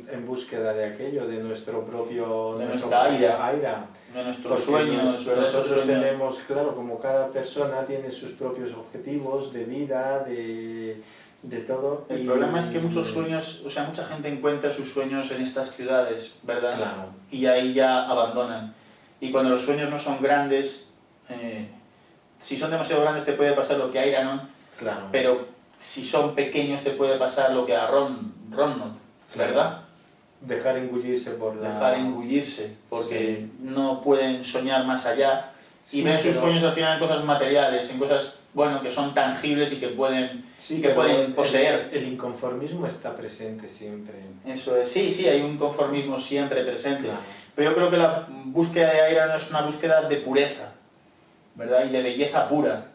en búsqueda de aquello, de nuestro propio... De nuestro nuestra propio aira. aira. De nuestros Porque sueños, ¿verdad? Esos nosotros sueños. tenemos, claro, como cada persona tiene sus propios objetivos de vida, de todo. El y- problema es que muchos sueños, o sea, mucha gente encuentra sus sueños en estas ciudades, ¿verdad? Claro. Y ahí ya abandonan. Y cuando los sueños no son grandes, si son demasiado grandes te puede pasar lo que a Iranon, Claro. pero si son pequeños te puede pasar lo que a Ronmod, ¿verdad? Dejar engullirse por la... dejar engullirse, porque Sí. no pueden soñar más allá y Sí, ven sus pero- sueños al final en cosas materiales, en cosas, bueno, que son tangibles y que pueden, Sí, que pero pueden poseer. el inconformismo está presente siempre. Eso es, sí, sí, hay un conformismo siempre presente, Claro. pero yo creo que la búsqueda de Aira no es una búsqueda de pureza, ¿verdad? Y de belleza pura.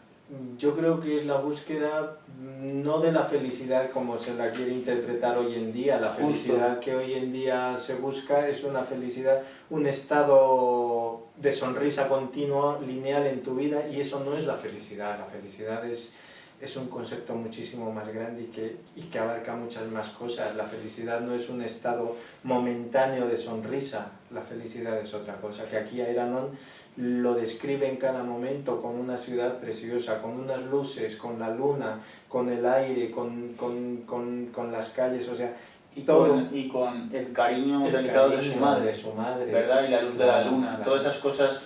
Yo creo que es la búsqueda no de la felicidad como se la quiere interpretar hoy en día. La Justo. felicidad que hoy en día se busca es una felicidad, un estado de sonrisa continua, lineal en tu vida, y eso no es la felicidad. La felicidad es un concepto muchísimo más grande y que abarca muchas más cosas. La felicidad no es un estado momentáneo de sonrisa, la felicidad es otra cosa, que aquí Airanon lo describe en cada momento con una ciudad preciosa, con unas luces, con la luna, con el aire, con las calles, o sea, todo. Y con el cariño El delicado de cariño su madre, de su madre, ¿verdad? Y la luz de la Claro, luna, claro. todas esas cosas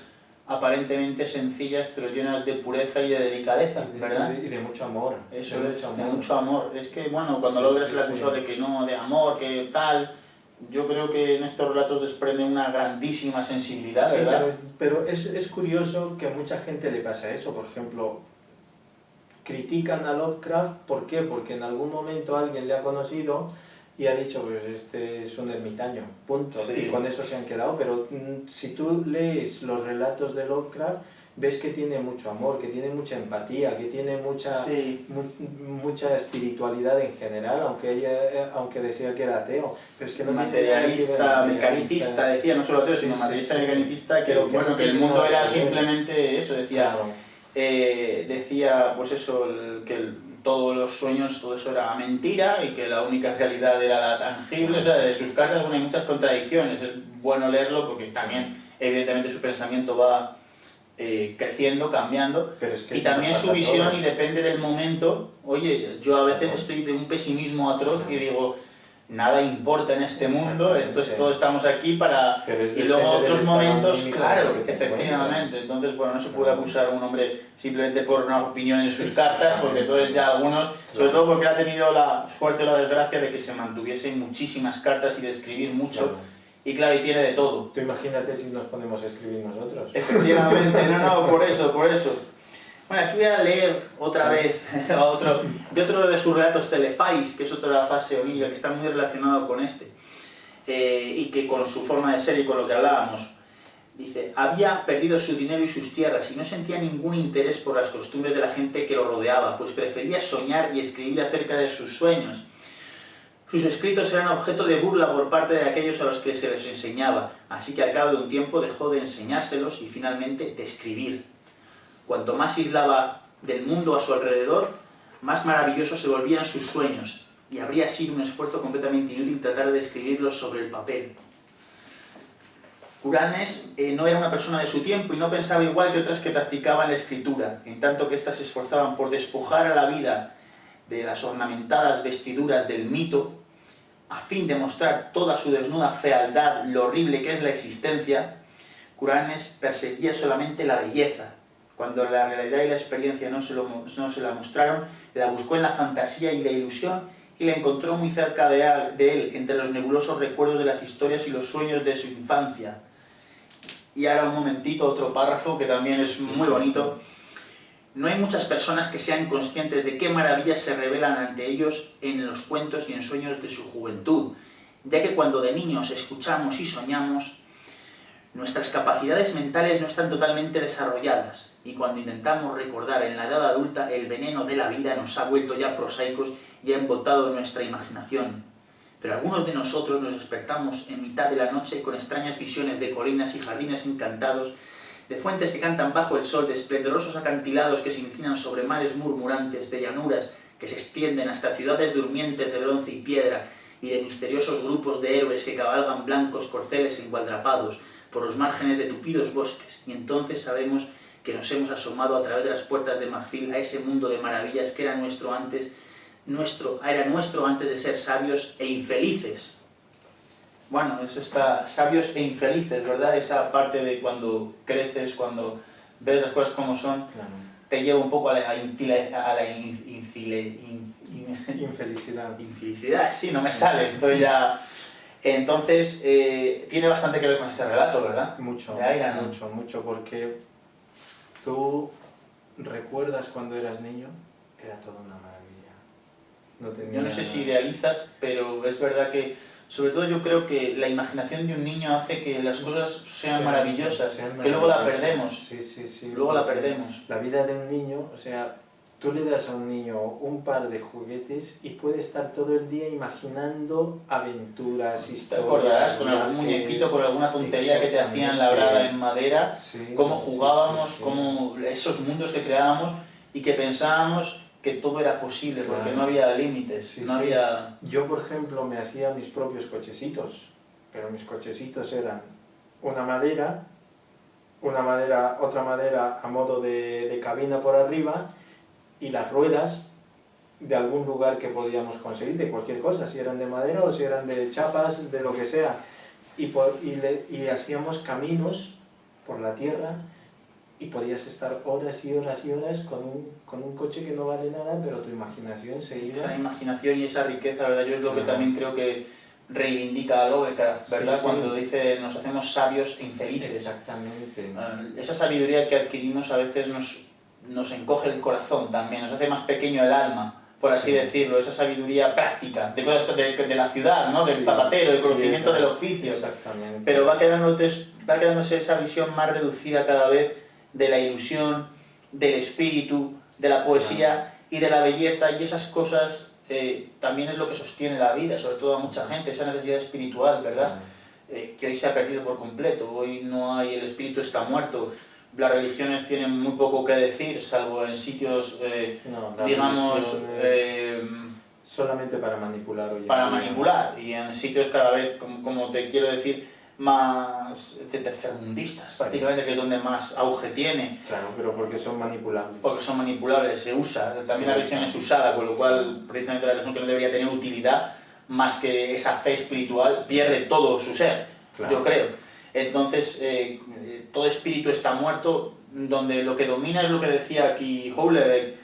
aparentemente sencillas pero llenas de pureza y de delicadeza, ¿verdad? Y de mucho amor. Eso de es, mucho de amor. mucho amor. Es que, bueno, cuando Sí, logras sí, el acusado sí. de que no, de amor, que tal, yo creo que en estos relatos desprende una grandísima sensibilidad, Sí, ¿verdad? pero es curioso que a mucha gente le pasa eso. Por ejemplo, critican a Lovecraft, ¿por qué? Porque en algún momento alguien le ha conocido y ha dicho, pues este es un ermitaño, punto. Sí. Y con eso se han quedado. Pero si tú lees los relatos de Lovecraft, ves que tiene mucho amor, que tiene mucha empatía, que tiene mucha, Sí. mucha espiritualidad en general, aunque decía que era ateo. Pero es que no tiene nada que ver, Materialista, mecanicista, decía, no solo ateo, Sí, sino sí, materialista y sí. mecanicista, que, Pero que bueno, no que el tiene mundo nada era que ver. simplemente eso, decía, Claro. decía pues eso, todos los sueños, todo eso era mentira y que la única realidad era la tangible. O sea, de sus cartas bueno, hay muchas contradicciones, es bueno leerlo porque también evidentemente su pensamiento va creciendo, cambiando, Pero es que y también nos su pasa a visión todos. y depende del momento. Oye, yo a veces Claro. estoy de un pesimismo atroz y digo, nada importa en este mundo, esto es Exactamente. todo, estamos aquí para... Pero es Y luego depende del otros estado momentos, anímico claro, en el que te efectivamente, encuentras. entonces bueno, no se puede Claro. acusar a un hombre simplemente por una opinión en sus cartas, porque entonces ya algunos, sobre Claro. todo porque ha tenido la suerte o la desgracia de que se mantuviese en muchísimas cartas y de escribir mucho, Claro. y claro, y tiene de todo. Tú imagínate si nos ponemos a escribir nosotros. Efectivamente, no, por eso, por eso. Bueno, aquí voy a leer otra vez de otro de sus relatos, Telefais, que es otra fase onírica que está muy relacionado con este, y que con su forma de ser y con lo que hablábamos. Dice, había perdido su dinero y sus tierras y no sentía ningún interés por las costumbres de la gente que lo rodeaba, pues prefería soñar y escribir acerca de sus sueños. Sus escritos eran objeto de burla por parte de aquellos a los que se les enseñaba, así que al cabo de un tiempo dejó de enseñárselos y finalmente de escribir. Cuanto más aislaba del mundo a su alrededor, más maravillosos se volvían sus sueños, y habría sido un esfuerzo completamente inútil tratar de escribirlos sobre el papel. Curanes no era una persona de su tiempo y no pensaba igual que otras que practicaban la escritura, en tanto que éstas se esforzaban por despojar a la vida de las ornamentadas vestiduras del mito, a fin de mostrar toda su desnuda fealdad, lo horrible que es la existencia. Curanes perseguía solamente la belleza. Cuando la realidad y la experiencia no se la mostraron, la buscó en la fantasía y la ilusión y la encontró muy cerca de él, entre los nebulosos recuerdos de las historias y los sueños de su infancia. Y ahora un momentito, otro párrafo que también es muy bonito. No hay muchas personas que sean conscientes de qué maravillas se revelan ante ellos en los cuentos y en sueños de su juventud, ya que cuando de niños escuchamos y soñamos, nuestras capacidades mentales no están totalmente desarrolladas, y cuando intentamos recordar en la edad adulta, el veneno de la vida nos ha vuelto ya prosaicos y ha embotado nuestra imaginación. Pero algunos de nosotros nos despertamos en mitad de la noche con extrañas visiones de colinas y jardines encantados, de fuentes que cantan bajo el sol, de esplendorosos acantilados que se inclinan sobre mares murmurantes, de llanuras que se extienden hasta ciudades durmientes de bronce y piedra, y de misteriosos grupos de héroes que cabalgan blancos corceles engualdrapados por los márgenes de tupidos bosques, y entonces sabemos que nos hemos asomado a través de las puertas de marfil a ese mundo de maravillas que era nuestro antes de ser sabios e infelices. Bueno, eso está, sabios e infelices, ¿verdad? Esa parte de cuando creces, cuando ves las cosas como son, Claro. te lleva un poco a la Infelicidad. infelicidad. Sí, no me sale, estoy ya... Entonces, tiene bastante que ver con este relato, ¿verdad? Mucho, De Iron Man. mucho, porque tú recuerdas cuando eras niño, era todo una maravilla. Yo no sé si idealizas, pero es verdad que, sobre todo yo creo que la imaginación de un niño hace que las cosas sean maravillosas, que luego la perdemos. Sí. Luego la perdemos. La vida de un niño, o sea, tú le das a un niño un par de juguetes y puede estar todo el día imaginando aventuras, Te historias. acordarás con algún viajes. muñequito, con alguna tontería que te hacían labrada en madera, Sí, cómo jugábamos, sí. cómo esos mundos que creábamos y que pensábamos que todo era posible, porque Claro. no había límites, Sí, no sí. había... Yo, por ejemplo, me hacía mis propios cochecitos, pero mis cochecitos eran otra madera a modo de cabina por arriba y las ruedas de algún lugar que podíamos conseguir, de cualquier cosa, si eran de madera o si eran de chapas, de lo que sea. Y hacíamos caminos por la tierra y podías estar horas y horas y horas con un coche que no vale nada, pero tu imaginación se iba. Esa imaginación y esa riqueza, ¿verdad? Yo es lo que también creo que reivindica a Lovecraft, ¿verdad? Sí, sí. Cuando dice nos hacemos sabios e infelices. Exactamente. Esa sabiduría que adquirimos a veces nos encoge el corazón también, nos hace más pequeño el alma, por así Sí. decirlo, esa sabiduría práctica de la ciudad, ¿no? Del Sí. zapatero, del conocimiento del oficio. Exactamente. Pero va quedándose esa visión más reducida cada vez de la ilusión, del espíritu, de la poesía y de la belleza, y esas cosas también es lo que sostiene la vida, sobre todo a mucha gente, esa necesidad espiritual, ¿verdad? Que hoy se ha perdido por completo, hoy no hay, el espíritu está muerto, las religiones tienen muy poco que decir, salvo en sitios, No, la digamos, religión es solamente para manipular hoy en para día. manipular, y en sitios cada vez, como te quiero decir, más de tercermundistas, prácticamente, que es donde más auge tiene, Claro, pero porque son manipulables. porque son manipulables, se usa, también Se la religión usa. es usada, con lo cual precisamente la religión que no debería tener utilidad, más que esa fe espiritual, pierde todo su ser, Claro. yo creo. Entonces, todo espíritu está muerto, donde lo que domina es lo que decía aquí Houellebecq,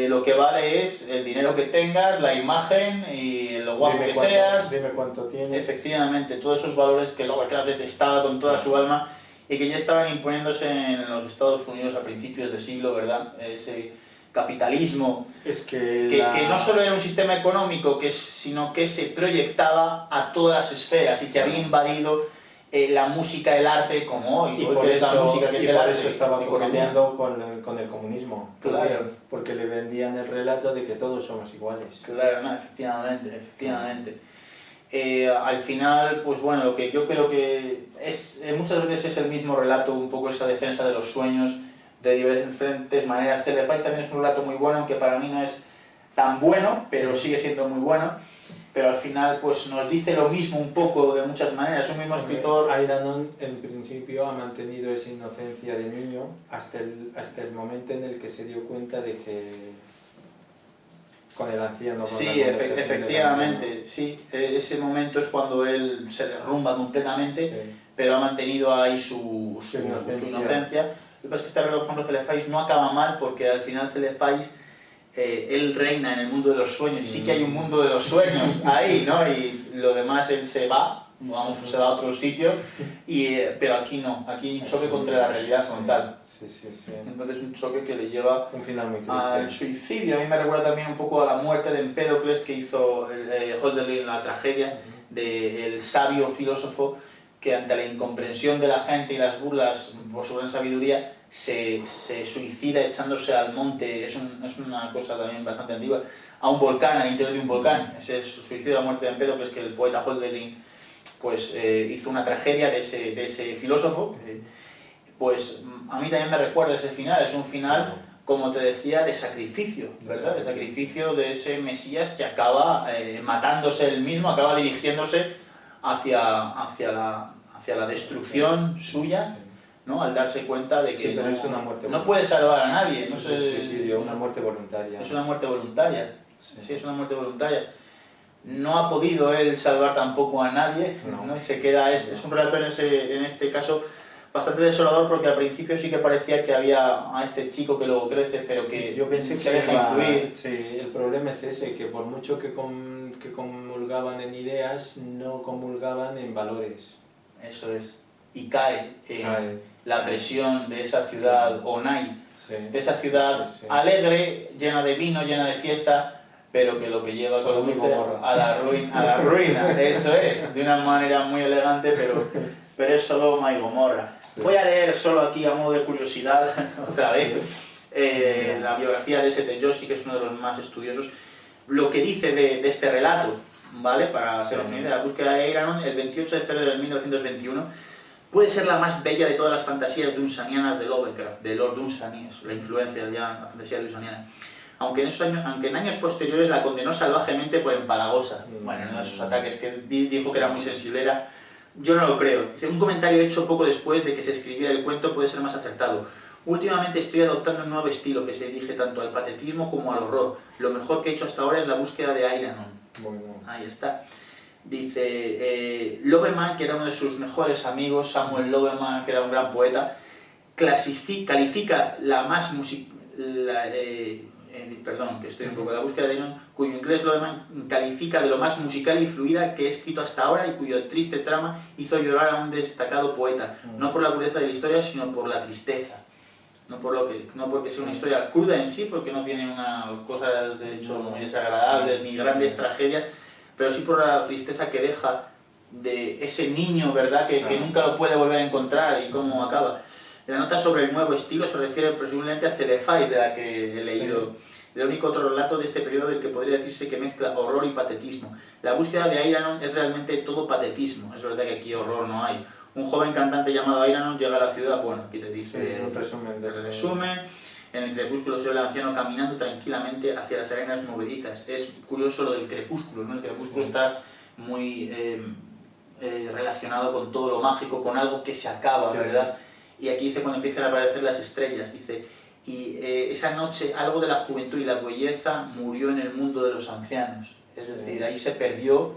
lo que vale es el dinero que tengas, la imagen y lo guapo que seas. Dime cuánto tienes. Efectivamente, todos esos valores que Lovecraft detestaba con toda su alma y que ya estaban imponiéndose en los Estados Unidos a principios de siglo, ¿verdad? Ese capitalismo Es que que no solo era un sistema económico, sino que se proyectaba a todas las esferas y que había invadido la música, el arte, como hoy. Y Hoy por que es la eso, música, que es y el por arte, eso estaba economía. coqueteando con el comunismo. Claro. Porque le vendían el relato de que todos somos iguales. Claro, no, efectivamente. Al final, pues bueno, lo que yo creo que es muchas veces es el mismo relato, un poco esa defensa de los sueños de diferentes maneras. Celefais también es un relato muy bueno, aunque para mí no es tan bueno, pero sigue siendo muy bueno. Pero al final pues nos dice lo mismo un poco de muchas maneras. Es un mismo escritor. Iron en principio ha mantenido esa inocencia de niño hasta el momento en el que se dio cuenta de que con el anciano. Con Sí, la conversación del efectivamente, sí. Ese momento es cuando él se derrumba completamente, anciano. Sí. pero ha mantenido ahí su inocencia. Lo que pasa es que este reloj con Celefais no acaba mal, porque al final Celefais él reina en el mundo de los sueños, y sí que hay un mundo de los sueños ahí, ¿no? Y lo demás él se va a otro sitio, pero aquí no, aquí hay un choque contra la realidad frontal. Sí. Entonces un choque que le lleva Un final muy al triste. suicidio. A mí me recuerda también un poco a la muerte de Empédocles que hizo Hölderlin en la tragedia, del sabio filósofo que ante la incomprensión de la gente y las burlas por su gran sabiduría se suicida echándose al monte. Es una cosa también bastante antigua, a un volcán, al interior de un volcán. Ese es el suicidio de la muerte de Empédocles, que el poeta Hölderlin pues, hizo una tragedia de ese filósofo. Pues a mí también me recuerda ese final, es un final, como te decía, de sacrificio, ¿verdad? De sacrificio de ese Mesías que acaba matándose él mismo, acaba dirigiéndose hacia la destrucción suya, ¿no? Al darse cuenta de que pero es una muerte no puede salvar a nadie. Es un suicidio, una muerte voluntaria. Es una muerte voluntaria. Sí, es una muerte voluntaria. No ha podido él salvar tampoco a nadie, ¿no? Y se queda, es un relato en este caso bastante desolador, porque al principio sí que parecía que había a este chico que luego crece, pero que yo pensé se que deja influir. Sí, el problema es ese, que por mucho que que comulgaban en ideas no comulgaban en valores. Eso es. Y cae en Cae. la presión de esa ciudad Onay, Sí, de esa ciudad sí. alegre, llena de vino, llena de fiesta, pero que lo que lleva Sodoma y conduce Gomorra. a la ruina, eso es, de una manera muy elegante, pero es Sodoma y Gomorra. Sí. Voy a leer solo aquí a modo de curiosidad, otra vez, la biografía de S.T. Joshi, que es uno de los más estudiosos, lo que dice de este relato, ¿vale? Para haceros una idea, la búsqueda de Eiranon, el 28 de febrero de 1921, puede ser la más bella de todas las fantasías dunsanianas de Lovecraft, de Lord Dunsany, la influencia ya en la fantasía dunsaniana. Aunque en años posteriores la condenó salvajemente por empalagosa. Bueno, en uno de sus ataques que dijo que era muy sensiblera, yo no lo creo. Dice, un comentario hecho poco después de que se escribiera el cuento puede ser más acertado. Últimamente estoy adoptando un nuevo estilo que se dirige tanto al patetismo como al horror. Lo mejor que he hecho hasta ahora es la búsqueda de Eiranon. Bueno. Ahí está. Dice, Loveman, que era uno de sus mejores amigos, Samuel Loveman, que era un gran poeta, califica la más perdón, que estoy un poco en la búsqueda de Eiranon, cuyo inglés Loveman califica de lo más musical y fluida que he escrito hasta ahora y cuyo triste trama hizo llorar a un destacado poeta, no por la crudeza de la historia, sino por la tristeza. No porque sea una historia cruda en sí, porque no tiene cosas de hecho muy desagradables ni grandes tragedias, pero sí por la tristeza que deja de ese niño, ¿verdad? Que nunca lo puede volver a encontrar y cómo acaba. La nota sobre el nuevo estilo se refiere presumiblemente a Celefais, de la que he leído. Sí. El único otro relato de este periodo del que podría decirse que mezcla horror y patetismo. La búsqueda de Eiranon es realmente todo patetismo. Es verdad que aquí horror no hay. Un joven cantante llamado Eiranon llega a la ciudad, bueno, aquí te dice un resumen. En el crepúsculo se ve el anciano caminando tranquilamente hacia las arenas movedizas. Es curioso lo del crepúsculo, ¿no? El crepúsculo está muy relacionado con todo lo mágico, con algo que se acaba, ¿verdad? Y aquí dice cuando empiezan a aparecer las estrellas, dice, y esa noche algo de la juventud y la belleza murió en el mundo de los ancianos. Es decir, ahí se perdió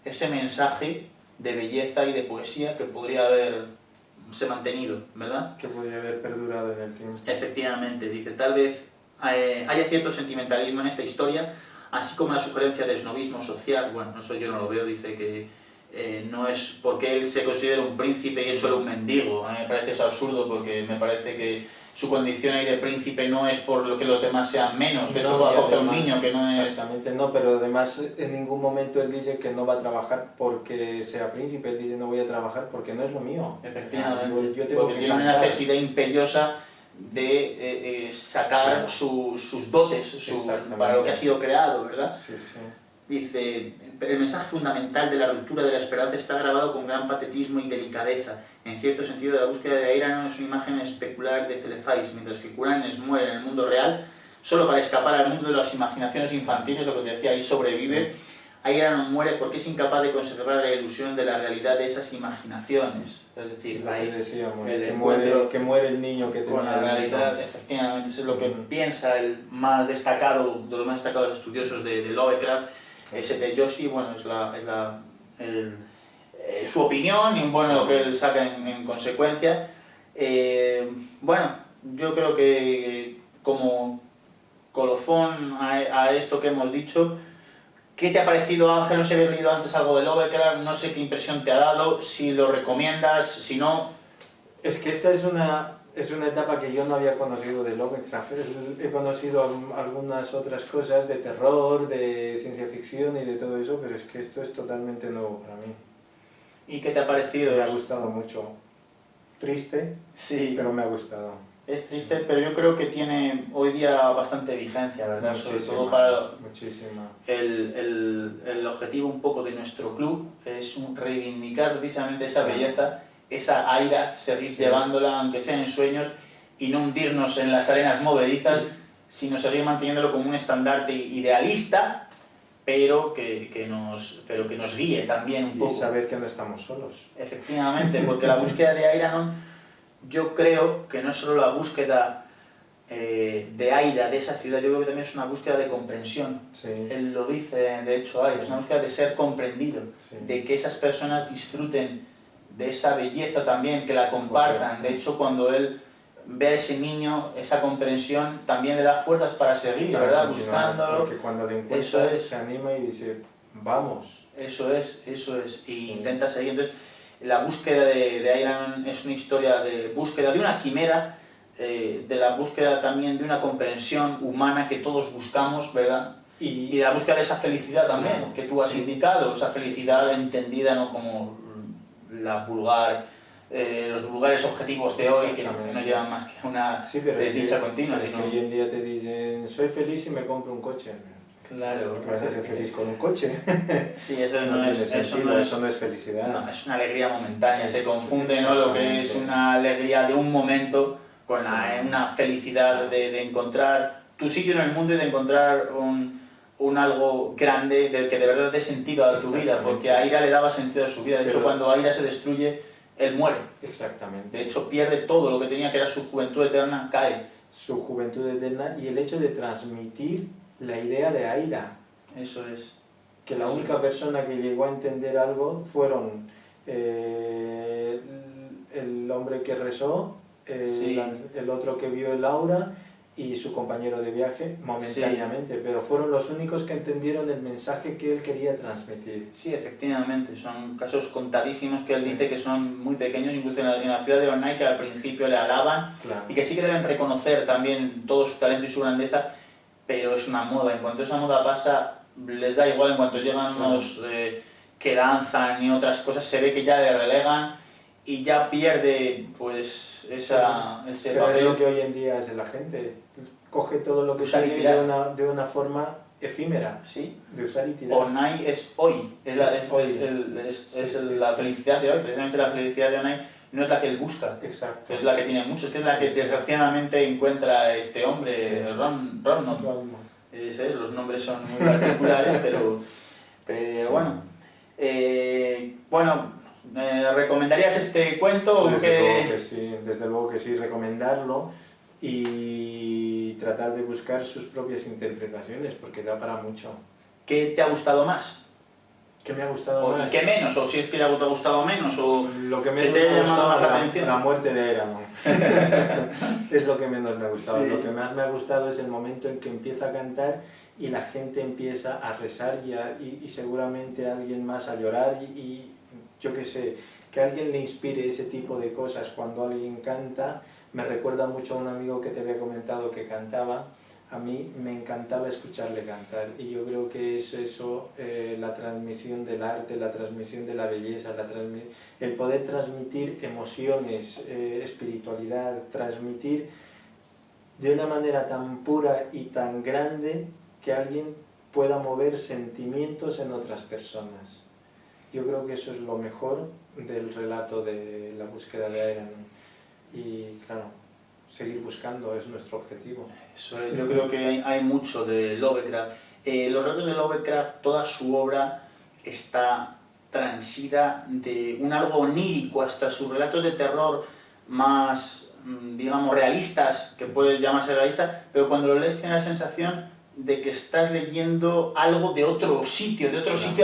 ese mensaje de belleza y de poesía que podría haberse mantenido, ¿verdad? Que podría haber perdurado en el tiempo. Efectivamente, dice, tal vez haya cierto sentimentalismo en esta historia, así como la sugerencia de snobismo social. Bueno, eso yo no lo veo, dice que no es porque él se considera un príncipe y es solo un mendigo. A mí me parece eso absurdo porque me parece que su condición ahí de príncipe no es por lo que los demás sean menos. De hecho, va a coger un niño que no es... Exactamente, no, pero además en ningún momento él dice que no va a trabajar porque sea príncipe. Él dice no voy a trabajar porque no es lo mío. Efectivamente, yo tengo porque tiene una necesidad imperiosa de sacar sus dotes para lo que ha sido creado, ¿verdad? Sí, sí. Dice, el mensaje fundamental de la ruptura de la esperanza está grabado con gran patetismo y delicadeza. En cierto sentido, la búsqueda de Eiranon es una imagen especular de Celefais, mientras que Curanes muere en el mundo real, solo para escapar al mundo de las imaginaciones infantiles, lo que te decía, ahí sobrevive. Sí. Eiranon muere porque es incapaz de conservar la ilusión de la realidad de esas imaginaciones. Es decir, ahí decíamos, que muere el niño que con la realidad, efectivamente, eso es lo que piensa el más destacado, de los más destacados estudiosos de Lovecraft, S.T. Joshi. Bueno, es su opinión y bueno, lo que él saca en consecuencia. Bueno, yo creo que como colofón a esto que hemos dicho, ¿qué te ha parecido, Ángel? No sé si habías leído antes algo de Lovecraft, no sé qué impresión te ha dado, si lo recomiendas, si no... Es que esta es una etapa que yo no había conocido de Lovecraft. He conocido algunas otras cosas de terror, de ciencia ficción y de todo eso, pero es que esto es totalmente nuevo para mí. ¿Y qué te ha parecido? Me ha gustado mucho. Triste, sí, pero me ha gustado. Es triste, pero yo creo que tiene hoy día bastante vigencia, ¿verdad? Muchísima, sobre todo para muchísima. El objetivo un poco de nuestro club es reivindicar precisamente esa belleza, esa aira, seguir llevándola, aunque sea en sueños, y no hundirnos en las arenas movedizas, sino seguir manteniéndolo como un estandarte idealista, pero que nos guíe también un poco. Y saber que no estamos solos. Efectivamente, porque la búsqueda de Eiranon, yo creo que no es solo la búsqueda de Aira, de esa ciudad, yo creo que también es una búsqueda de comprensión. Sí. Él lo dice, de hecho, es una búsqueda de ser comprendido, sí. De que esas personas disfruten de esa belleza también, que la compartan. De hecho, cuando él ve a ese niño, esa comprensión también le da fuerzas para seguir, ¿verdad? Buscándolo. Porque cuando le encuentra, se anima y dice, vamos. Eso es. Y Sí. intenta seguir. Entonces, la búsqueda de Iron Man es una historia de búsqueda de una quimera, de la búsqueda también de una comprensión humana que todos buscamos, ¿verdad? Y de la búsqueda de esa felicidad también, Claro, que tú has sí. indicado, esa felicidad entendida no como la vulgar, los vulgares objetivos de hoy, que Exactamente. no llevan más que una Sí, pero desdicha es continua, que sino... hoy en día te dicen, soy feliz y me compro un coche. Claro, ¿Por qué vas a ser feliz con un coche? sí, eso No no tiene es, sentido, eso no es felicidad. no, es una alegría momentánea, se Es- confunde, ¿no?, lo que es exactamente. una alegría de un momento con una felicidad de encontrar tu sitio en el mundo y de encontrar un algo grande que de verdad dé sentido a tu vida, porque a Ira le daba sentido a su vida. De hecho, Pero- cuando Aira se destruye, él muere. Exactamente. De hecho, pierde todo lo que tenía, que era su juventud eterna, cae. Su juventud eterna y el hecho de transmitir la idea de Aira. Eso es. Que la Eso única es. persona que llegó a entender algo fueron el hombre que rezó, Sí. el otro que vio el aura y su compañero de viaje momentáneamente, pero fueron los únicos que entendieron el mensaje que él quería transmitir. Sí, efectivamente, son casos contadísimos que él Sí. dice que son muy pequeños, incluso en la ciudad de Onai, que al principio le alaban Claro. y que sí que deben reconocer también todo su talento y su grandeza, pero es una moda. En cuanto esa moda pasa, les da igual. En cuanto llegan unos que danzan y otras cosas, se ve que ya le relegan y ya pierde pues ese Pero papel. es lo que hoy en día es la gente. Coge todo lo que Usar y tiene tirar. de una forma efímera, Sí. de usar y tirar. Onai es hoy, es la Sí. felicidad de hoy. Precisamente la felicidad de Onai no es la que él busca, Exacto. que es la que tiene muchos, que es la que Sí. desgraciadamente encuentra este hombre, Sí. Ronald. Ese es, los nombres son muy particulares, pero Sí. bueno. ¿Recomendarías este cuento? Desde luego que sí, recomendarlo y tratar de buscar sus propias interpretaciones, porque da para mucho. ¿Qué te ha gustado más? ¿Qué me ha gustado más? ¿Y qué menos? ¿O si es que te ha gustado menos? ¿O Lo que ¿qué menos te ha me ha llamado gustado más la la atención? la muerte de Eragon. Es lo que menos me ha gustado. Sí. Lo que más me ha gustado es el momento en que empieza a cantar y la gente empieza a rezar y seguramente alguien más a llorar y yo qué sé, que a alguien le inspire ese tipo de cosas cuando alguien canta. Me recuerda mucho a un amigo que te había comentado que cantaba. A mí me encantaba escucharle cantar y yo creo que es eso, la transmisión del arte, la transmisión de la belleza, el poder transmitir emociones, espiritualidad, transmitir de una manera tan pura y tan grande que alguien pueda mover sentimientos en otras personas. Yo creo que eso es lo mejor del relato de la búsqueda de Iron Man. Y claro, seguir buscando es nuestro objetivo. Eso es, yo creo que hay mucho de Lovecraft. Los relatos de Lovecraft, toda su obra está transida de un algo onírico, hasta sus relatos de terror más, digamos, realistas, que puedes llamarse realista, pero cuando lo lees tienes la sensación de que estás leyendo algo de otro sitio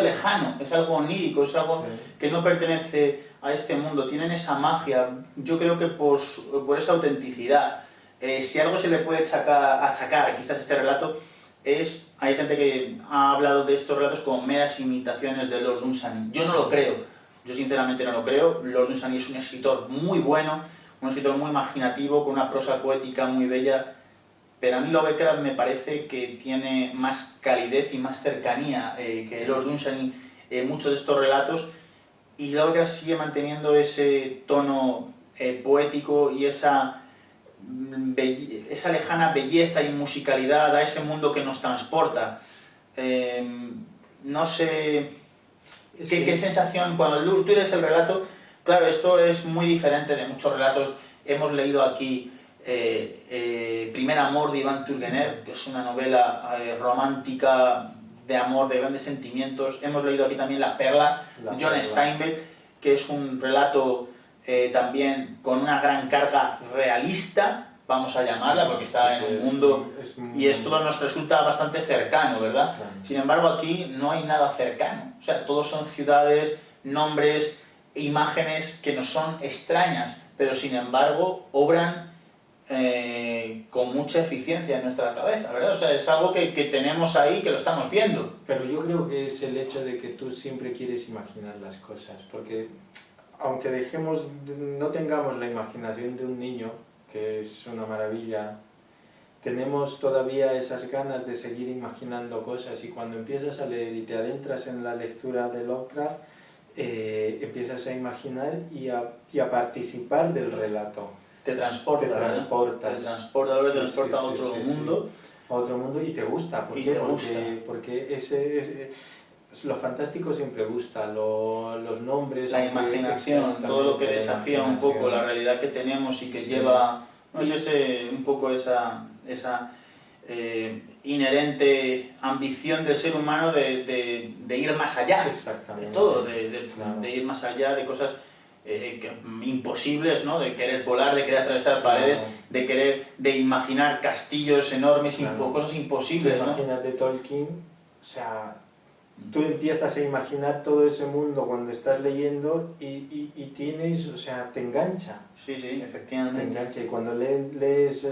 lejano. Es algo onírico, es algo que no pertenece a este mundo, tienen esa magia. Yo creo que por esa autenticidad, si algo se le puede achacar quizás a este relato, hay gente que ha hablado de estos relatos como meras imitaciones de Lord Dunsany. Yo no lo creo, yo sinceramente no lo creo. Lord Dunsany es un escritor muy bueno, un escritor muy imaginativo, con una prosa poética muy bella, pero a mí Lovecraft me parece que tiene más calidez y más cercanía que Lord Dunsany en muchos de estos relatos, y Lovecraft sigue manteniendo ese tono poético y esa lejana belleza y musicalidad a ese mundo que nos transporta. No sé qué sensación, cuando tú lees el relato, claro, esto es muy diferente de muchos relatos. Hemos leído aquí Primer amor de Iván Turgenev, que es una novela romántica de amor, de grandes sentimientos. Hemos leído aquí también La perla, de John Steinbeck, que es un relato también con una gran carga realista, vamos a llamarla, porque está en un mundo y esto nos resulta bastante cercano, ¿verdad? Claro. Sin embargo, aquí no hay nada cercano, o sea, todos son ciudades, nombres, imágenes que nos son extrañas, pero sin embargo obran con mucha eficiencia en nuestra cabeza, ¿verdad? O sea, es algo que tenemos ahí, que lo estamos viendo. Pero yo creo que es el hecho de que tú siempre quieres imaginar las cosas, porque aunque no tengamos la imaginación de un niño, que es una maravilla, tenemos todavía esas ganas de seguir imaginando cosas, y cuando empiezas a leer y te adentras en la lectura de Lovecraft, empiezas a imaginar y a participar del relato. Te transporta, Te transportas. Te transporta a otro mundo. A otro mundo, y te gusta. ¿Por qué? Porque lo fantástico siempre gusta, los nombres... La imaginación, todo lo que desafía un poco la realidad que tenemos y que lleva, no sé, un poco esa inherente ambición del ser humano de ir más allá de todo, de ir más allá de cosas imposibles, ¿no? De querer volar, de querer atravesar paredes, de imaginar castillos enormes, cosas imposibles, ¿no? Imagínate Tolkien, o sea, tú empiezas a imaginar todo ese mundo cuando estás leyendo y tienes, o sea, te engancha. Sí, efectivamente. Te engancha, y cuando lees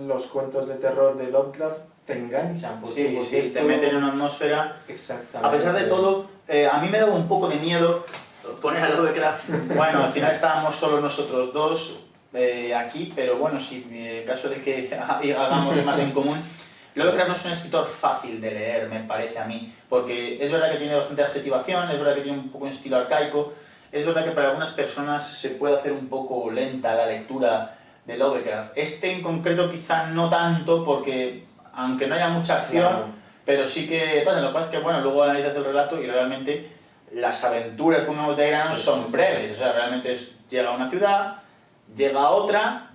los cuentos de terror de Lovecraft, te enganchan. Porque te meten en una atmósfera. Exactamente. A pesar de todo, a mí me daba un poco de miedo poner a Lovecraft. Bueno, al final estábamos solo nosotros dos aquí, pero bueno, si en caso de que hagamos más en común, Lovecraft no es un escritor fácil de leer, me parece a mí, porque es verdad que tiene bastante adjetivación, es verdad que tiene un poco un estilo arcaico, es verdad que para algunas personas se puede hacer un poco lenta la lectura de Lovecraft. Este en concreto quizá no tanto, porque aunque no haya mucha acción, pero sí que pasa. Lo que pasa es que bueno, luego analizas el relato y realmente las aventuras, como vemos de Grano, son breves. O sea, realmente llega a una ciudad, llega a otra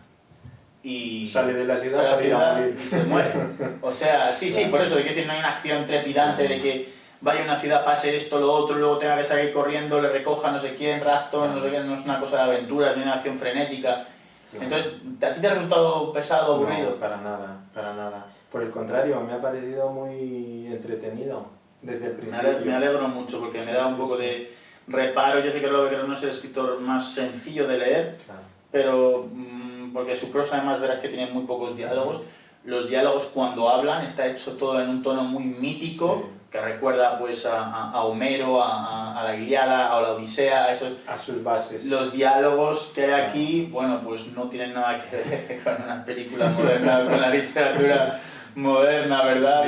y sale de la ciudad y se muere. O sea, sí, por eso, hay que decir, no hay una acción trepidante de que vaya a una ciudad, pase esto, lo otro, luego tenga que salir corriendo, le recoja no sé quién, rapto, no sé qué, no es una cosa de aventuras, ni una acción frenética. Entonces, ¿a ti te ha resultado pesado, aburrido? No, para nada. Por el contrario, me ha parecido muy entretenido desde el principio. Me alegro mucho, porque me da un poco de reparo. Yo sé que Lovecraft no es el escritor más sencillo de leer, pero porque su prosa además verás que tiene muy pocos diálogos. Los diálogos, cuando hablan, está hecho todo en un tono muy mítico, que recuerda pues a Homero, a la Ilíada, a la Odisea, a sus bases. Los diálogos que hay aquí, bueno, pues no tienen nada que ver con una película moderna, con la literatura moderna, ¿verdad?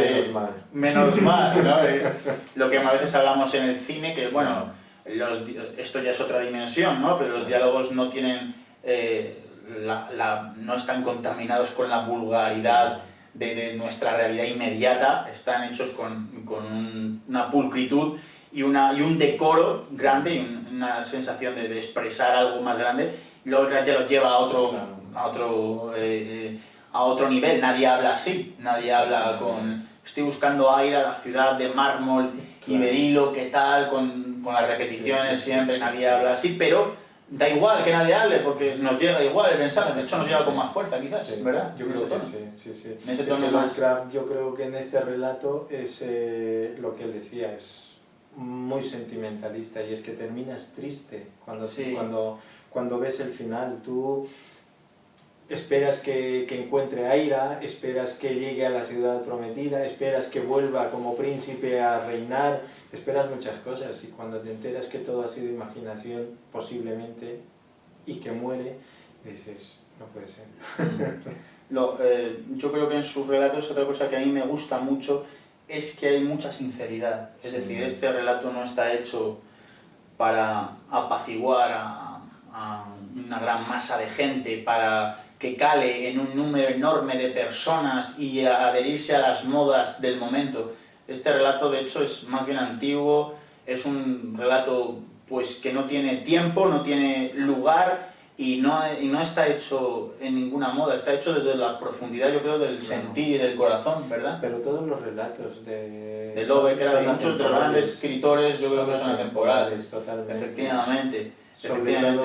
Menos mal, ¿no? Es lo que a veces hablamos en el cine, que bueno, esto ya es otra dimensión, ¿no? Pero los diálogos no tienen, no están contaminados con la vulgaridad de nuestra realidad inmediata, están hechos con una pulcritud y un decoro grande y una sensación de expresar algo más grande. Luego ya lo lleva a otro nivel. Nadie habla así, nadie habla con estoy buscando aire a la ciudad de mármol y berilo, ¿qué tal? Con las repeticiones siempre, nadie habla así, pero da igual que nadie hable, porque nos llega igual el mensaje, de hecho nos llega con más fuerza quizás, ¿verdad? Yo creo que sí. En ese tono más... Yo creo que en este relato es lo que él decía, es muy sentimentalista, y es que terminas triste cuando ves el final. Tú esperas que encuentre a Aira, esperas que llegue a la ciudad prometida, esperas que vuelva como príncipe a reinar, esperas muchas cosas, y cuando te enteras que todo ha sido imaginación, posiblemente, y que muere, dices, no puede ser. Yo creo que en sus relatos otra cosa que a mí me gusta mucho es que hay mucha sinceridad. Es decir, este relato no está hecho para apaciguar a una gran masa de gente, para que cale en un número enorme de personas y adherirse a las modas del momento. Este relato, de hecho, es más bien antiguo, es un relato pues, que no tiene tiempo, no tiene lugar y no está hecho en ninguna moda, está hecho desde la profundidad, yo creo, del sentir y del corazón, ¿verdad? Pero todos los relatos de Lovecraft y muchos de los grandes escritores yo creo que son atemporales. Totalmente. Efectivamente,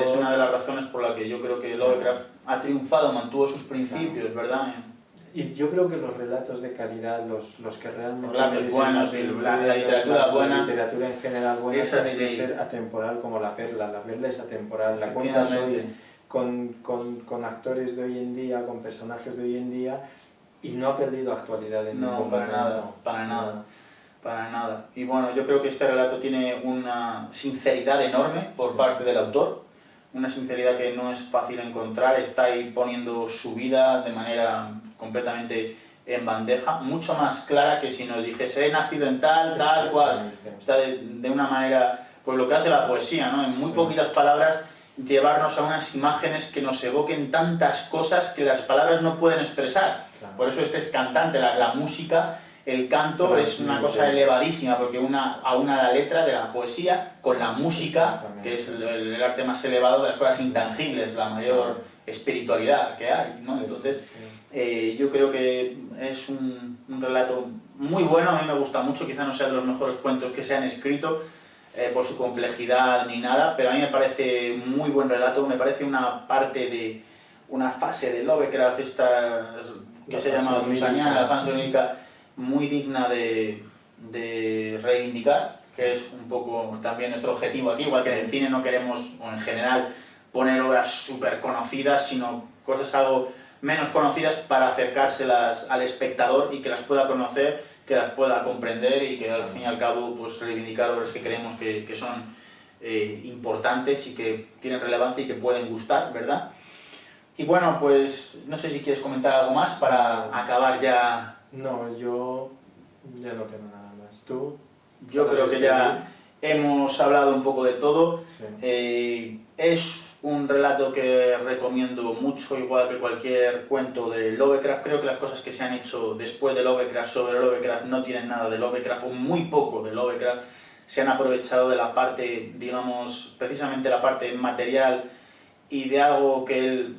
es una de las razones por la que yo creo que Lovecraft ha triunfado, mantuvo sus principios, ¿verdad? Y yo creo que los relatos de calidad, los que realmente... Los relatos buenos, la literatura buena... La literatura en general buena tiene que ser atemporal como la perla. La perla es atemporal, la cuentas hoy, con actores de hoy en día, con personajes de hoy en día, y no ha perdido actualidad en No, ningún para momento. nada, para nada. Para nada. Y bueno, yo creo que este relato tiene una sinceridad enorme por Sí. parte del autor, una sinceridad que no es fácil encontrar, está ahí poniendo su vida de manera completamente en bandeja, mucho más clara que si nos dijese he nacido en tal, tal, cual. Exactamente. Está de una manera, pues lo que hace la poesía, ¿no? En muy Sí. poquitas palabras, llevarnos a unas imágenes que nos evoquen tantas cosas que las palabras no pueden expresar. Claro. Por eso este es cantante, la música, el canto Claro, es una sí, cosa sí. elevadísima, porque aúna la letra de la poesía con la música, Exactamente. que es el arte más elevado de las cosas intangibles, la mayor espiritualidad que hay, ¿no? Sí, Entonces, sí, sí. yo creo que es un relato muy bueno, a mí me gusta mucho, quizá no sea de los mejores cuentos que se han escrito, por su complejidad ni nada, pero a mí me parece muy buen relato, me parece una parte de una fase de Lovecraft, esta que La se llama fase Musaniana, onírica. la fase onírica, muy digna de reivindicar, que es un poco también nuestro objetivo aquí, igual que en el cine no queremos, o en general, poner obras súper conocidas, sino cosas algo menos conocidas para acercárselas al espectador y que las pueda conocer, que las pueda comprender y que al fin y al cabo pues reivindicar obras que creemos que son importantes y que tienen relevancia y que pueden gustar, ¿verdad? Y bueno, pues no sé si quieres comentar algo más para acabar ya. No, yo ya no tengo nada más. ¿Tú? Yo creo que ya hemos hablado un poco de todo. Sí. Es un relato que recomiendo mucho, igual que cualquier cuento de Lovecraft. Creo que las cosas que se han hecho después de Lovecraft sobre Lovecraft no tienen nada de Lovecraft, o muy poco de Lovecraft. Se han aprovechado de la parte, digamos, precisamente la parte material y de algo que él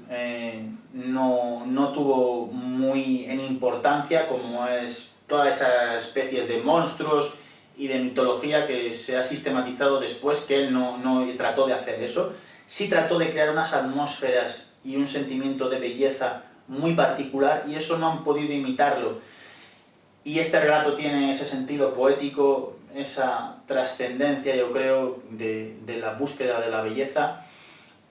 no tuvo muy en importancia, como es todas esas especies de monstruos y de mitología que se ha sistematizado después, que él no trató de hacer eso. Sí trató de crear unas atmósferas y un sentimiento de belleza muy particular, y eso no han podido imitarlo. Y este relato tiene ese sentido poético, esa trascendencia, yo creo, de la búsqueda de la belleza,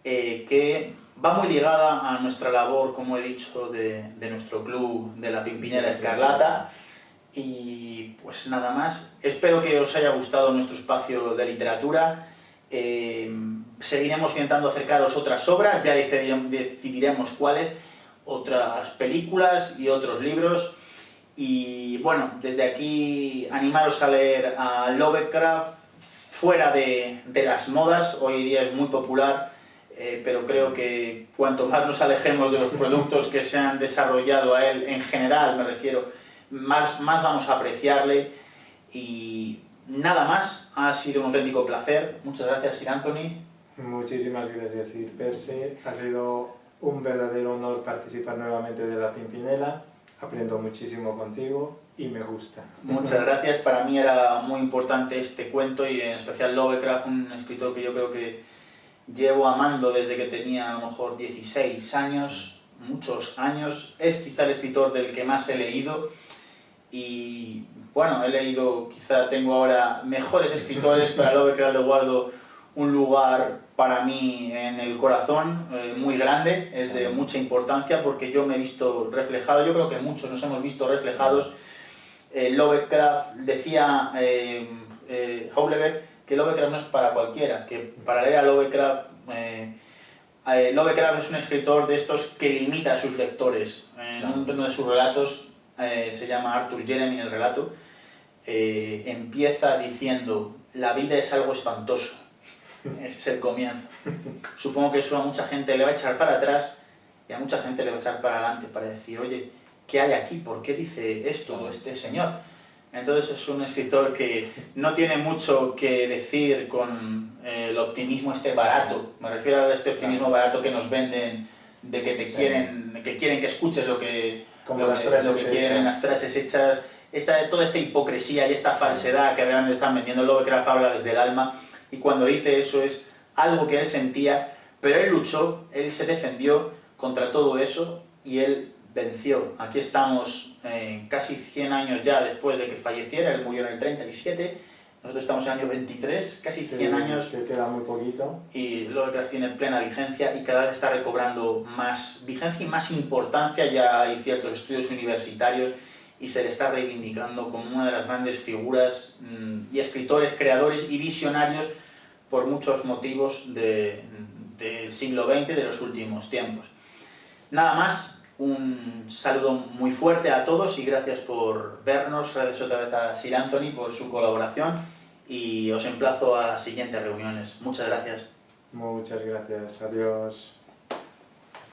que va muy ligada a nuestra labor, como he dicho, de nuestro club de la Pimpinela Escarlata. Y pues nada más, espero que os haya gustado nuestro espacio de literatura. Seguiremos intentando acercaros otras obras, ya decidiremos cuáles, otras películas y otros libros. Y bueno, desde aquí animaros a leer a Lovecraft fuera de las modas. Hoy día es muy popular, pero creo que cuanto más nos alejemos de los productos que se han desarrollado a él, en general me refiero, más vamos a apreciarle. Y nada más, ha sido un auténtico placer. Muchas gracias, Sir Anthony. Muchísimas gracias, Sir Percy. Ha sido un verdadero honor participar nuevamente de la Pimpinela. Aprendo muchísimo contigo y me gusta. Muchas gracias. Para mí era muy importante este cuento, y en especial Lovecraft, un escritor que yo creo que llevo amando desde que tenía a lo mejor 16 años, muchos años. Es quizá el escritor del que más he leído, y bueno, he leído, quizá tengo ahora mejores escritores, pero a Lovecraft le guardo un lugar para mí en el corazón muy grande, es de mucha importancia, porque yo me he visto reflejado, yo creo que muchos nos hemos visto reflejados. Lovecraft decía, Houellebecq, que Lovecraft no es para cualquiera, que para leer a Lovecraft, Lovecraft es un escritor de estos que limita a sus lectores. En uno de sus relatos, se llama Arthur Jeremy el relato, empieza diciendo: la vida es algo espantoso. Ese es el comienzo. Supongo que eso a mucha gente le va a echar para atrás y a mucha gente le va a echar para adelante, para decir: oye, ¿qué hay aquí? ¿Por qué dice esto este señor? Entonces es un escritor que no tiene mucho que decir con el optimismo este barato. Me refiero a este optimismo barato que nos venden, de que te quieren que escuches lo que quieren, las frases hechas. Toda esta hipocresía y esta falsedad que realmente están vendiendo. Lovecraft habla desde el alma, y cuando dice eso es algo que él sentía, pero él luchó, él se defendió contra todo eso y él venció. Aquí estamos casi 100 años ya después de que falleciera. Él murió en el 37, Nosotros estamos en el año 23, casi 100 años, Que queda muy poquito. y Lovecraft tiene plena vigencia y cada vez está recobrando más vigencia y más importancia. Ya hay ciertos estudios universitarios y se le está reivindicando como una de las grandes figuras y escritores, creadores y visionarios por muchos motivos del siglo XX, de los últimos tiempos. Nada más, un saludo muy fuerte a todos y gracias por vernos, gracias otra vez a Sir Anthony por su colaboración y os emplazo a las siguientes reuniones. Muchas gracias. Muchas gracias. Adiós.